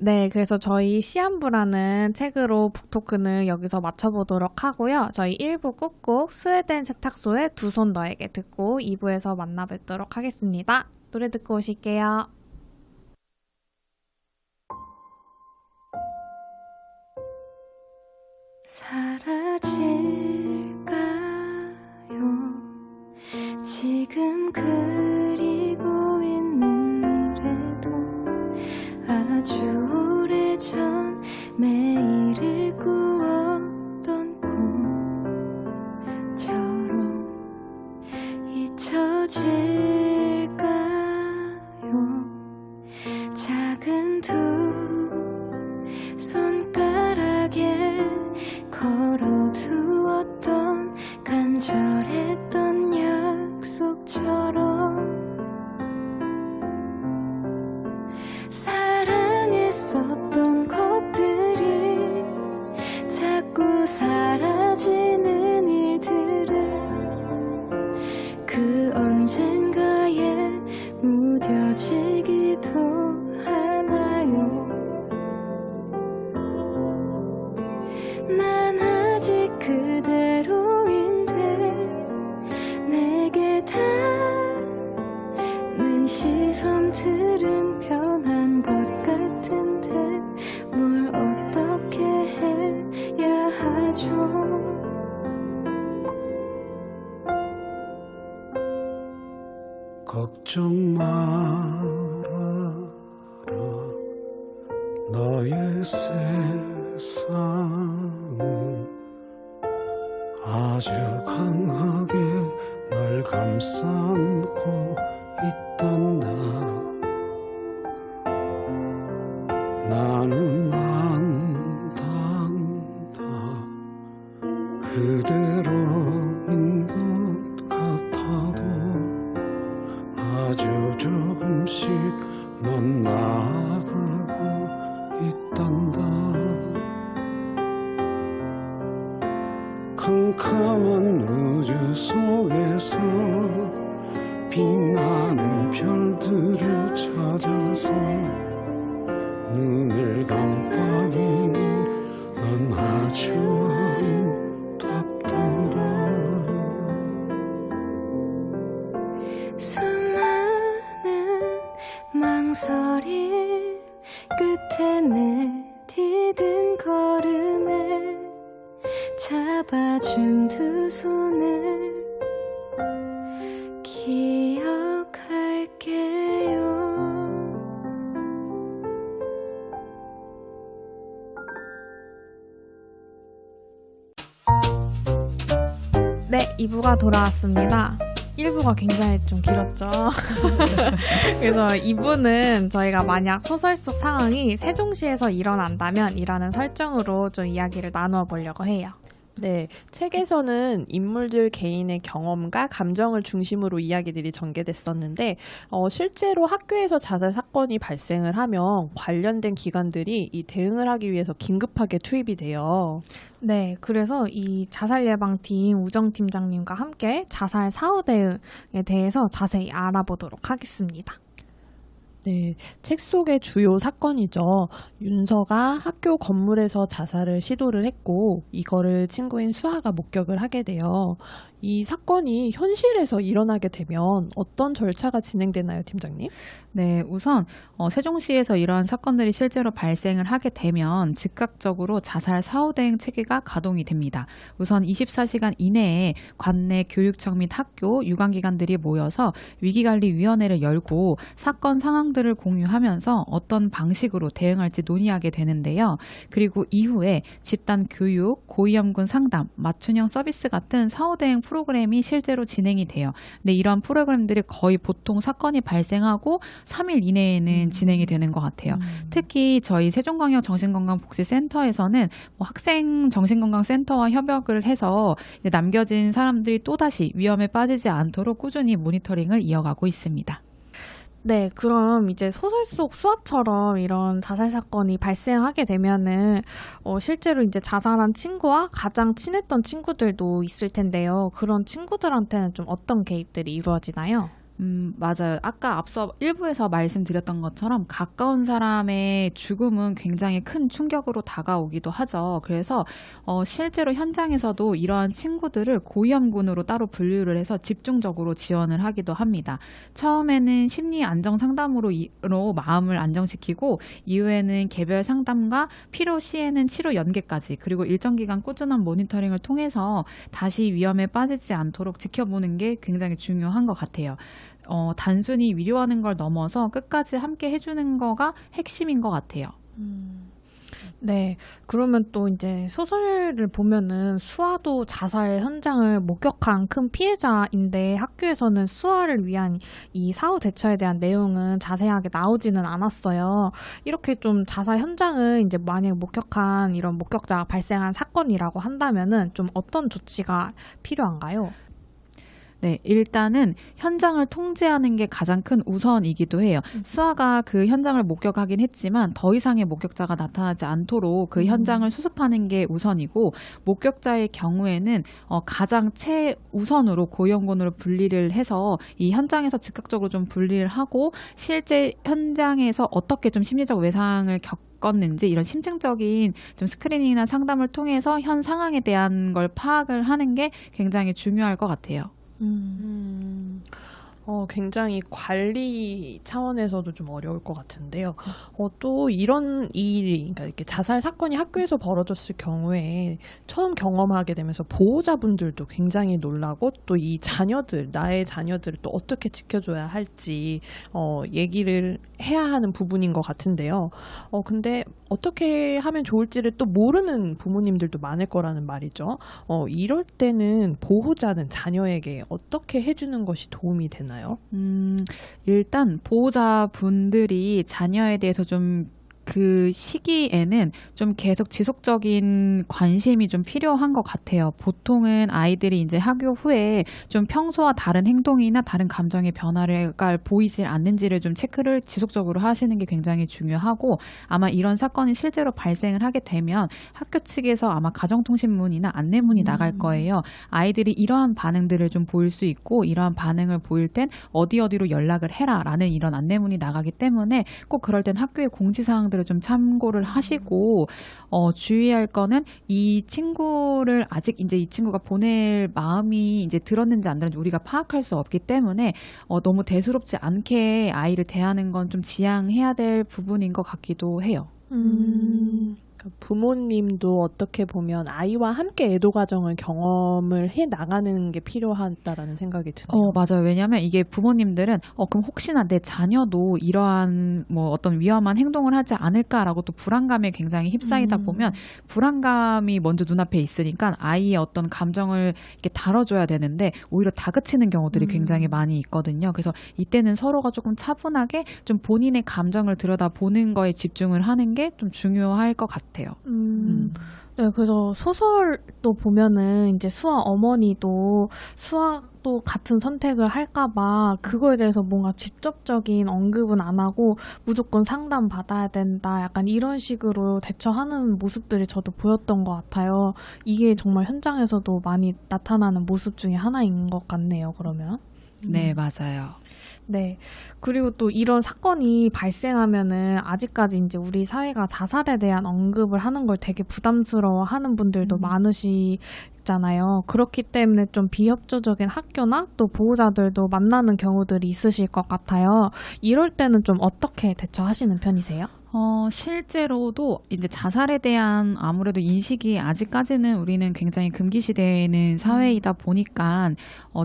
네, 그래서 저희 시한부라는 책으로 북토크는 여기서 마쳐보도록 하고요. 저희 1부 끝곡 스웨덴 세탁소의 두 손 너에게 듣고 2부에서 만나 뵙도록 하겠습니다. 노래 듣고 오실게요.
사라질까요? 지금 그리고 있는 미래도 아주 오래전 매일을 꾸었던 꿈처럼 잊혀질까요? 작은 두 손가락에 걸어두었던 간절했던 약속처럼 사랑했었던 것들이 자꾸 사라지는 일들을 그 언젠가에 무뎌지기도 하나요. 난 아직 그대로인데 내게 닿는 시선들은 변한 것 같은데 뭘 어떻게 해야 하죠?
걱정 말아라 너의 세상은 아주 강하게 널 감싸안고 있단다. 나는 안단다. 그대로인 것 같아도 아주 조금씩 넌 나아가고 있단다. 캄캄한 우주 속에서 빛나는 별들을 찾아서 눈을 깜빡이니 넌 아주 아름답단다.
수많은 망설임 끝에 내디딘 걸음에 잡아준 두 손을 기억할게요.
네, 2부가 돌아왔습니다. 1부가 굉장히 좀 길었죠. 그래서 2부는 저희가 만약 소설 속 상황이 세종시에서 일어난다면 이라는 설정으로 좀 이야기를 나누어 보려고 해요.
네, 책에서는 인물들 개인의 경험과 감정을 중심으로 이야기들이 전개됐었는데 실제로 학교에서 자살 사건이 발생을 하면 관련된 기관들이 이 대응을 하기 위해서 긴급하게 투입이 돼요.
네, 그래서 이 자살 예방팀 우정팀장님과 함께 자살 사후 대응에 대해서 자세히 알아보도록 하겠습니다.
네, 책 속의 주요 사건이죠. 윤서가 학교 건물에서 자살을 시도를 했고 이거를 친구인 수아가 목격을 하게 돼요. 이 사건이 현실에서 일어나게 되면 어떤 절차가 진행되나요, 팀장님?
네, 우선 세종시에서 이러한 사건들이 실제로 발생을 하게 되면 즉각적으로 자살 사후 대응 체계가 가동이 됩니다. 우선 24시간 이내에 관내 교육청 및 학교, 유관기관들이 모여서 위기관리위원회를 열고 사건 상황들을 공유하면서 어떤 방식으로 대응할지 논의하게 되는데요. 그리고 이후에 집단 교육, 고위험군 상담, 맞춤형 서비스 같은 사후 대응 프로그램이 실제로 진행이 돼요. 근데 이러한 프로그램들이 거의 보통 사건이 발생하고 3일 이내에는 진행이 되는 것 같아요. 특히 저희 세종광역 정신건강복지센터에서는 학생 정신건강센터와 협력을 해서 남겨진 사람들이 또다시 위험에 빠지지 않도록 꾸준히 모니터링을 이어가고 있습니다.
네, 그럼 이제 소설 속 수아처럼 이런 자살 사건이 발생하게 되면은 실제로 이제 자살한 친구와 가장 친했던 친구들도 있을 텐데요. 그런 친구들한테는 좀 어떤 개입들이 이루어지나요?
맞아요. 아까 앞서 일부에서 말씀드렸던 것처럼 가까운 사람의 죽음은 굉장히 큰 충격으로 다가오기도 하죠. 그래서 실제로 현장에서도 이러한 친구들을 고위험군으로 따로 분류를 해서 집중적으로 지원을 하기도 합니다. 처음에는 심리 안정 상담으로 마음을 안정시키고 이후에는 개별 상담과 필요 시에는 치료 연계까지 그리고 일정 기간 꾸준한 모니터링을 통해서 다시 위험에 빠지지 않도록 지켜보는 게 굉장히 중요한 것 같아요. 단순히 위로하는 걸 넘어서 끝까지 함께 해주는 거가 핵심인 것 같아요.
네, 그러면 또 이제 소설을 보면은 수아도 자살 현장을 목격한 큰 피해자인데 학교에서는 수아를 위한 이 사후 대처에 대한 내용은 자세하게 나오지는 않았어요. 이렇게 좀 자살 현장을 이제 만약 목격한 이런 목격자가 발생한 사건이라고 한다면은 좀 어떤 조치가 필요한가요?
네, 일단은 현장을 통제하는 게 가장 큰 우선이기도 해요. 수아가 그 현장을 목격하긴 했지만 더 이상의 목격자가 나타나지 않도록 그 현장을 수습하는 게 우선이고 목격자의 경우에는 가장 최우선으로 고위험군으로 분리를 해서 이 현장에서 즉각적으로 좀 분리를 하고 실제 현장에서 어떻게 좀 심리적 외상을 겪었는지 이런 심층적인 좀 스크리닝이나 상담을 통해서 현 상황에 대한 걸 파악을 하는 게 굉장히 중요할 것 같아요.
굉장히 관리 차원에서도 좀 어려울 것 같은데요. 또 이런 일이, 그러니까 이렇게 자살 사건이 학교에서 벌어졌을 경우에 처음 경험하게 되면서 보호자분들도 굉장히 놀라고 또 이 자녀들, 나의 자녀들을 또 어떻게 지켜줘야 할지 얘기를 해야 하는 부분인 것 같은데요. 근데 어떻게 하면 좋을지를 또 모르는 부모님들도 많을 거라는 말이죠. 이럴 때는 보호자는 자녀에게 어떻게 해주는 것이 도움이 되나요?
일단 보호자분들이 자녀에 대해서 좀 그 시기에는 좀 계속 지속적인 관심이 좀 필요한 것 같아요. 보통은 아이들이 이제 학교 후에 좀 평소와 다른 행동이나 다른 감정의 변화가 보이질 않는지를 좀 체크를 지속적으로 하시는 게 굉장히 중요하고 아마 이런 사건이 실제로 발생을 하게 되면 학교 측에서 아마 가정통신문이나 안내문이 나갈 거예요. 아이들이 이러한 반응들을 좀 보일 수 있고 이러한 반응을 보일 땐 어디로 연락을 해라 라는 이런 안내문이 나가기 때문에 꼭 그럴 땐 학교의 공지사항들을 좀 참고를 하시고 주의할 거는 이 친구를 아직 이제 이 친구가 보낼 마음이 이제 들었는지 안 들었는지 우리가 파악할 수 없기 때문에 너무 대수롭지 않게 아이를 대하는 건 좀 지양해야 될 부분인 것 같기도 해요.
부모님도 어떻게 보면 아이와 함께 애도 과정을 경험을 해 나가는 게 필요하다라는 생각이 드네요.
맞아요. 왜냐하면 이게 부모님들은 그럼 혹시나 내 자녀도 이러한 뭐 어떤 위험한 행동을 하지 않을까라고 또 불안감에 굉장히 휩싸이다 보면 불안감이 먼저 눈앞에 있으니까 아이의 어떤 감정을 이렇게 다뤄줘야 되는데 오히려 다그치는 경우들이 굉장히 많이 있거든요. 그래서 이때는 서로가 조금 차분하게 좀 본인의 감정을 들여다보는 거에 집중을 하는 게 좀 중요할 것 같아요.
네, 그래서 소설도 보면은 이제 수아 어머니도 수아도 같은 선택을 할까봐 그거에 대해서 뭔가 직접적인 언급은 안 하고 무조건 상담 받아야 된다. 약간 이런 식으로 대처하는 모습들이 저도 보였던 것 같아요. 이게 정말 현장에서도 많이 나타나는 모습 중에 하나인 것 같네요, 그러면.
네, 맞아요.
네. 그리고 또 이런 사건이 발생하면은 아직까지 이제 우리 사회가 자살에 대한 언급을 하는 걸 되게 부담스러워 하는 분들도 많으시잖아요. 그렇기 때문에 좀 비협조적인 학교나 또 보호자들도 만나는 경우들이 있으실 것 같아요. 이럴 때는 좀 어떻게 대처하시는 편이세요?
실제로도 이제 자살에 대한 아무래도 인식이 아직까지는 우리는 굉장히 금기시되는 사회이다 보니까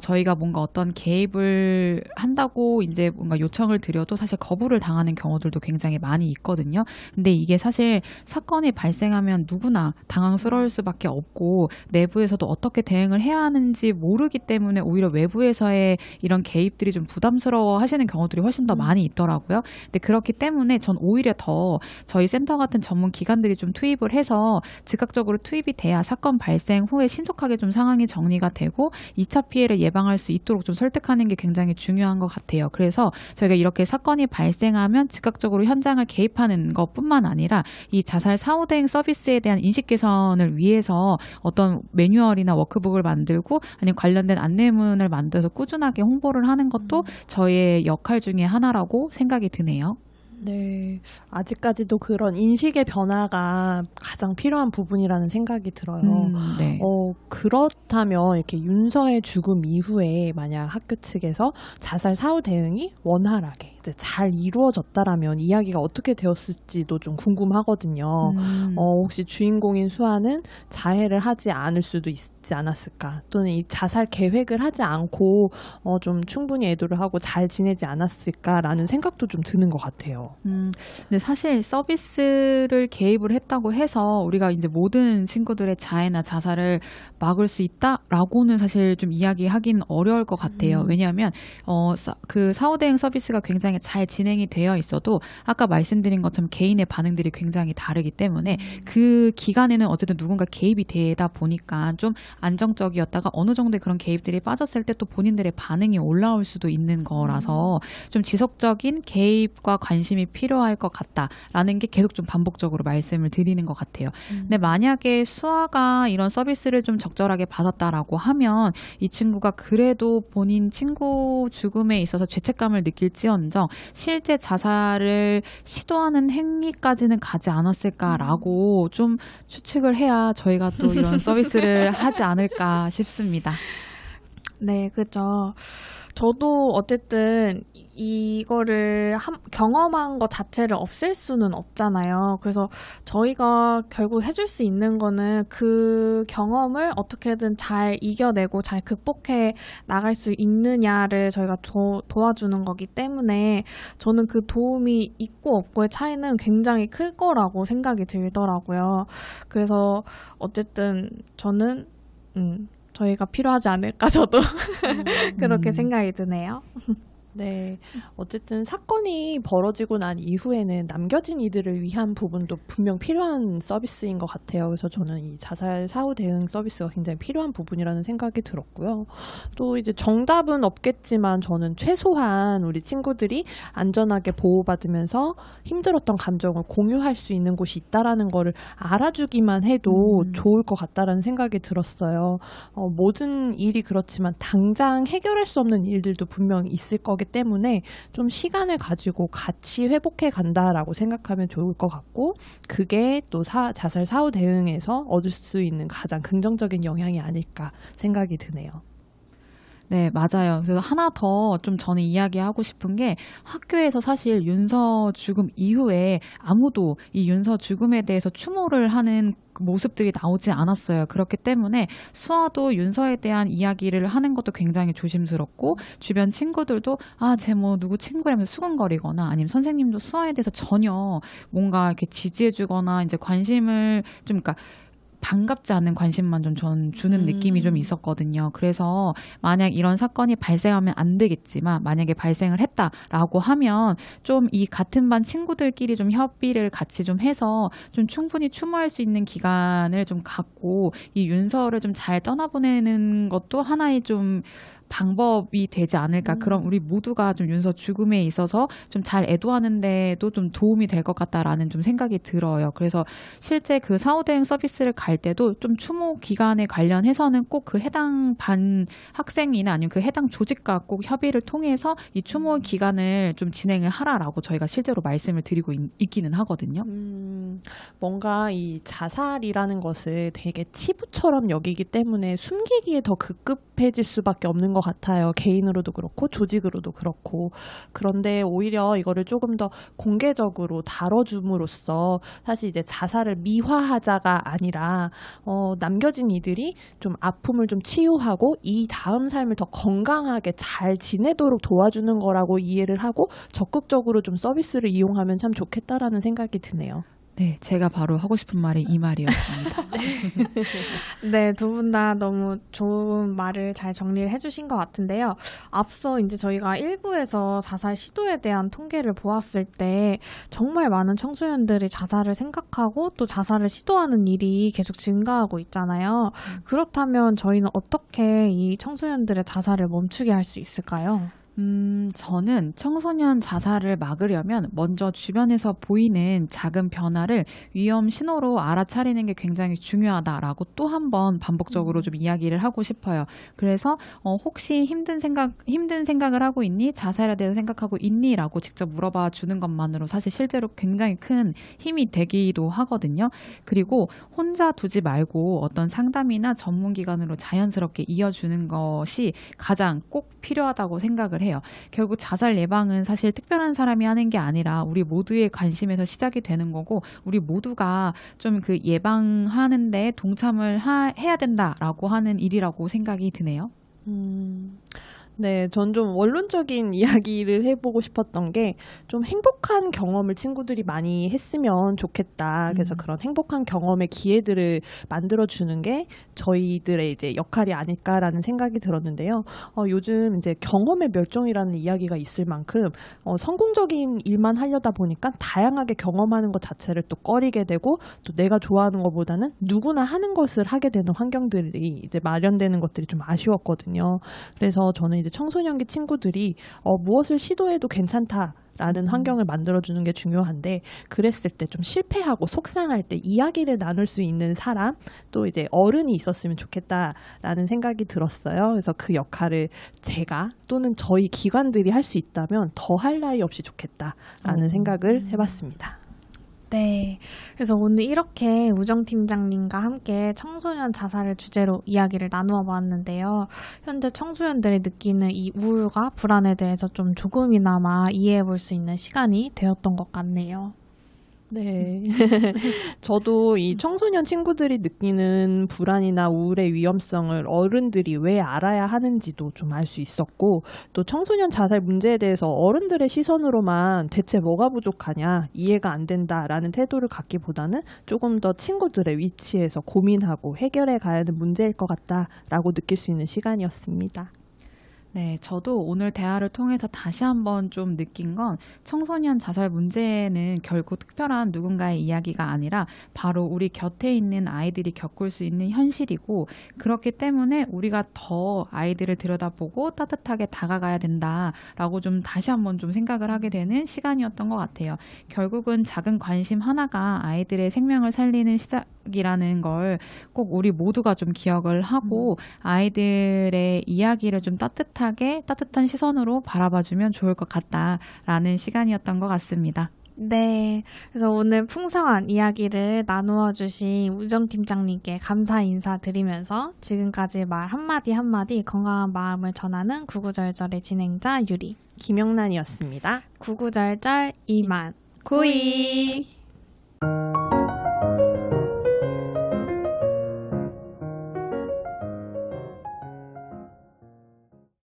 저희가 뭔가 어떤 개입을 한다고 이제 뭔가 요청을 드려도 사실 거부를 당하는 경우들도 굉장히 많이 있거든요. 근데 이게 사실 사건이 발생하면 누구나 당황스러울 수밖에 없고 내부에서도 어떻게 대응을 해야 하는지 모르기 때문에 오히려 외부에서의 이런 개입들이 좀 부담스러워 하시는 경우들이 훨씬 더 많이 있더라고요. 근데 그렇기 때문에 전 오히려 더 저희 센터 같은 전문 기관들이 좀 투입을 해서 즉각적으로 투입이 돼야 사건 발생 후에 신속하게 좀 상황이 정리가 되고 2차 피해를 예방할 수 있도록 좀 설득하는 게 굉장히 중요한 것 같아요. 그래서 저희가 이렇게 사건이 발생하면 즉각적으로 현장을 개입하는 것뿐만 아니라 이 자살 사후 대응 서비스에 대한 인식 개선을 위해서 어떤 매뉴얼이나 워크북을 만들고 아니면 관련된 안내문을 만들어서 꾸준하게 홍보를 하는 것도 저희의 역할 중에 하나라고 생각이 드네요.
네, 아직까지도 그런 인식의 변화가 가장 필요한 부분이라는 생각이 들어요.
네.
그렇다면 이렇게 윤서의 죽음 이후에 만약 학교 측에서 자살 사후 대응이 원활하게 이제 잘 이루어졌다라면 이야기가 어떻게 되었을지도 좀 궁금하거든요. 혹시 주인공인 수아는 자해를 하지 않을 수도 있지 않았을까? 또는 이 자살 계획을 하지 않고 좀 충분히 애도를 하고 잘 지내지 않았을까라는 생각도 좀 드는 것 같아요.
근데 사실 서비스를 개입을 했다고 해서 우리가 이제 모든 친구들의 자해나 자살을 막을 수 있다라고는 사실 좀 이야기하기는 어려울 것 같아요. 왜냐하면 그 사후 대응 서비스가 굉장히 잘 진행이 되어 있어도 아까 말씀드린 것처럼 개인의 반응들이 굉장히 다르기 때문에 그 기간에는 어쨌든 누군가 개입이 되다 보니까 좀 안정적이었다가 어느 정도의 그런 개입들이 빠졌을 때 또 본인들의 반응이 올라올 수도 있는 거라서 좀 지속적인 개입과 관심이 필요할 것 같다라는 게 계속 좀 반복적으로 말씀을 드리는 것 같아요. 근데 만약에 수아가 이런 서비스를 좀 적절하게 받았다라고 하면 이 친구가 그래도 본인 친구 죽음에 있어서 죄책감을 느낄지언정 실제 자살을 시도하는 행위까지는 가지 않았을까라고 좀 추측을 해야 저희가 또 이런 서비스를 하지 않을까 싶습니다.
네, 그죠. 저도 어쨌든 이거를 경험한 것 자체를 없앨 수는 없잖아요. 그래서 저희가 결국 해줄 수 있는 거는 그 경험을 어떻게든 잘 이겨내고 잘 극복해 나갈 수 있느냐를 저희가 도와주는 거기 때문에 저는 그 도움이 있고 없고의 차이는 굉장히 클 거라고 생각이 들더라고요. 그래서 어쨌든 저는 저희가 필요하지 않을까 저도 그렇게 생각이 드네요.
네, 어쨌든 사건이 벌어지고 난 이후에는 남겨진 이들을 위한 부분도 분명 필요한 서비스인 것 같아요. 그래서 저는 이 자살 사후 대응 서비스가 굉장히 필요한 부분이라는 생각이 들었고요. 또 이제 정답은 없겠지만 저는 최소한 우리 친구들이 안전하게 보호받으면서 힘들었던 감정을 공유할 수 있는 곳이 있다라는 거를 알아주기만 해도 좋을 것 같다라는 생각이 들었어요. 모든 일이 그렇지만 당장 해결할 수 없는 일들도 분명 있을 거기 때문에 좀 시간을 가지고 같이 회복해 간다라고 생각하면 좋을 것 같고 그게 또 자살 사후 대응에서 얻을 수 있는 가장 긍정적인 영향이 아닐까 생각이 드네요.
네, 맞아요. 그래서 하나 더 좀 저는 이야기하고 싶은 게 학교에서 사실 윤서 죽음 이후에 아무도 이 윤서 죽음에 대해서 추모를 하는 모습들이 나오지 않았어요. 그렇기 때문에 수아도 윤서에 대한 이야기를 하는 것도 굉장히 조심스럽고 주변 친구들도 쟤 뭐 누구 친구라면서 수근거리거나 아니면 선생님도 수아에 대해서 전혀 뭔가 이렇게 지지해주거나 이제 관심을 좀 그러니까 반갑지 않은 관심만 좀 전 주는 느낌이 좀 있었거든요. 그래서 만약 이런 사건이 발생하면 안 되겠지만 만약에 발생을 했다라고 하면 좀 이 같은 반 친구들끼리 좀 협의를 같이 좀 해서 좀 충분히 추모할 수 있는 기간을 좀 갖고 이 윤서를 좀 잘 떠나보내는 것도 하나의 좀 방법이 되지 않을까. 그럼 우리 모두가 좀 윤서 죽음에 있어서 좀 잘 애도하는 데도 좀 도움이 될 것 같다라는 좀 생각이 들어요. 그래서 실제 그 사후대응 서비스를 갈 때도 좀 추모 기간에 관련해서는 꼭 그 해당 반 학생이나 아니면 그 해당 조직과 꼭 협의를 통해서 이 추모 기간을 좀 진행을 하라라고 저희가 실제로 말씀을 드리고 있기는 하거든요.
뭔가 이 자살이라는 것을 되게 치부처럼 여기기 때문에 숨기기에 더 급급해질 수밖에 없는 것 같아요. 개인으로도 그렇고 조직으로도 그렇고. 그런데 오히려 이거를 조금 더 공개적으로 다뤄줌으로써 사실 이제 자살을 미화하자가 아니라 남겨진 이들이 좀 아픔을 좀 치유하고 이 다음 삶을 더 건강하게 잘 지내도록 도와주는 거라고 이해를 하고 적극적으로 좀 서비스를 이용하면 참 좋겠다라는 생각이 드네요.
네, 제가 바로 하고 싶은 말이 이 말이었습니다.
네, 두 분 다 너무 좋은 말을 잘 정리를 해주신 것 같은데요. 앞서 이제 저희가 1부에서 자살 시도에 대한 통계를 보았을 때 정말 많은 청소년들이 자살을 생각하고 또 자살을 시도하는 일이 계속 증가하고 있잖아요. 그렇다면 저희는 어떻게 이 청소년들의 자살을 멈추게 할 수 있을까요?
저는 청소년 자살을 막으려면 먼저 주변에서 보이는 작은 변화를 위험 신호로 알아차리는 게 굉장히 중요하다라고 또 한 번 반복적으로 좀 이야기를 하고 싶어요. 그래서 혹시 힘든 생각을 하고 있니? 자살에 대해서 생각하고 있니? 라고 직접 물어봐 주는 것만으로 사실 실제로 굉장히 큰 힘이 되기도 하거든요. 그리고 혼자 두지 말고 어떤 상담이나 전문기관으로 자연스럽게 이어주는 것이 가장 꼭 필요하다고 생각을 해요. 결국 자살 예방은 사실 특별한 사람이 하는 게 아니라 우리 모두의 관심에서 시작이 되는 거고 우리 모두가 좀 그 예방하는데 동참을 해야 된다라고 하는 일이라고 생각이 드네요.
네, 전 좀 원론적인 이야기를 해보고 싶었던 게 좀 행복한 경험을 친구들이 많이 했으면 좋겠다. 그래서 그런 행복한 경험의 기회들을 만들어주는 게 저희들의 이제 역할이 아닐까라는 생각이 들었는데요. 요즘 이제 경험의 멸종이라는 이야기가 있을 만큼 성공적인 일만 하려다 보니까 다양하게 경험하는 것 자체를 또 꺼리게 되고 또 내가 좋아하는 것보다는 누구나 하는 것을 하게 되는 환경들이 이제 마련되는 것들이 좀 아쉬웠거든요. 그래서 저는 이제 청소년기 친구들이 무엇을 시도해도 괜찮다라는 환경을 만들어주는 게 중요한데 그랬을 때 좀 실패하고 속상할 때 이야기를 나눌 수 있는 사람 또 이제 어른이 있었으면 좋겠다라는 생각이 들었어요. 그래서 그 역할을 제가 또는 저희 기관들이 할 수 있다면 더 할 나위 없이 좋겠다라는 생각을 해봤습니다.
네. 그래서 오늘 이렇게 우정팀장님과 함께 청소년 자살을 주제로 이야기를 나누어 보았는데요. 현재 청소년들이 느끼는 이 우울과 불안에 대해서 좀 조금이나마 이해해 볼 수 있는 시간이 되었던 것 같네요.
네. 저도 이 청소년 친구들이 느끼는 불안이나 우울의 위험성을 어른들이 왜 알아야 하는지도 좀 알 수 있었고 또 청소년 자살 문제에 대해서 어른들의 시선으로만 대체 뭐가 부족하냐 이해가 안 된다라는 태도를 갖기보다는 조금 더 친구들의 위치에서 고민하고 해결해 가야 하는 문제일 것 같다라고 느낄 수 있는 시간이었습니다.
네, 저도 오늘 대화를 통해서 다시 한번 좀 느낀 건 청소년 자살 문제는 결국 특별한 누군가의 이야기가 아니라 바로 우리 곁에 있는 아이들이 겪을 수 있는 현실이고 그렇기 때문에 우리가 더 아이들을 들여다보고 따뜻하게 다가가야 된다라고 좀 다시 한번 좀 생각을 하게 되는 시간이었던 것 같아요. 결국은 작은 관심 하나가 아이들의 생명을 살리는 시작이라는 걸 꼭 우리 모두가 좀 기억을 하고 아이들의 이야기를 좀 따뜻한 시선으로 바라봐주면 좋을 것 같다라는 시간이었던 것 같습니다.
네. 그래서 오늘 풍성한 이야기를 나누어 주신 우정팀장님께 감사 인사드리면서 지금까지 말 한마디 한마디 건강한 마음을 전하는 구구절절의 진행자 유리
김영란이었습니다.
구구절절 이만
구이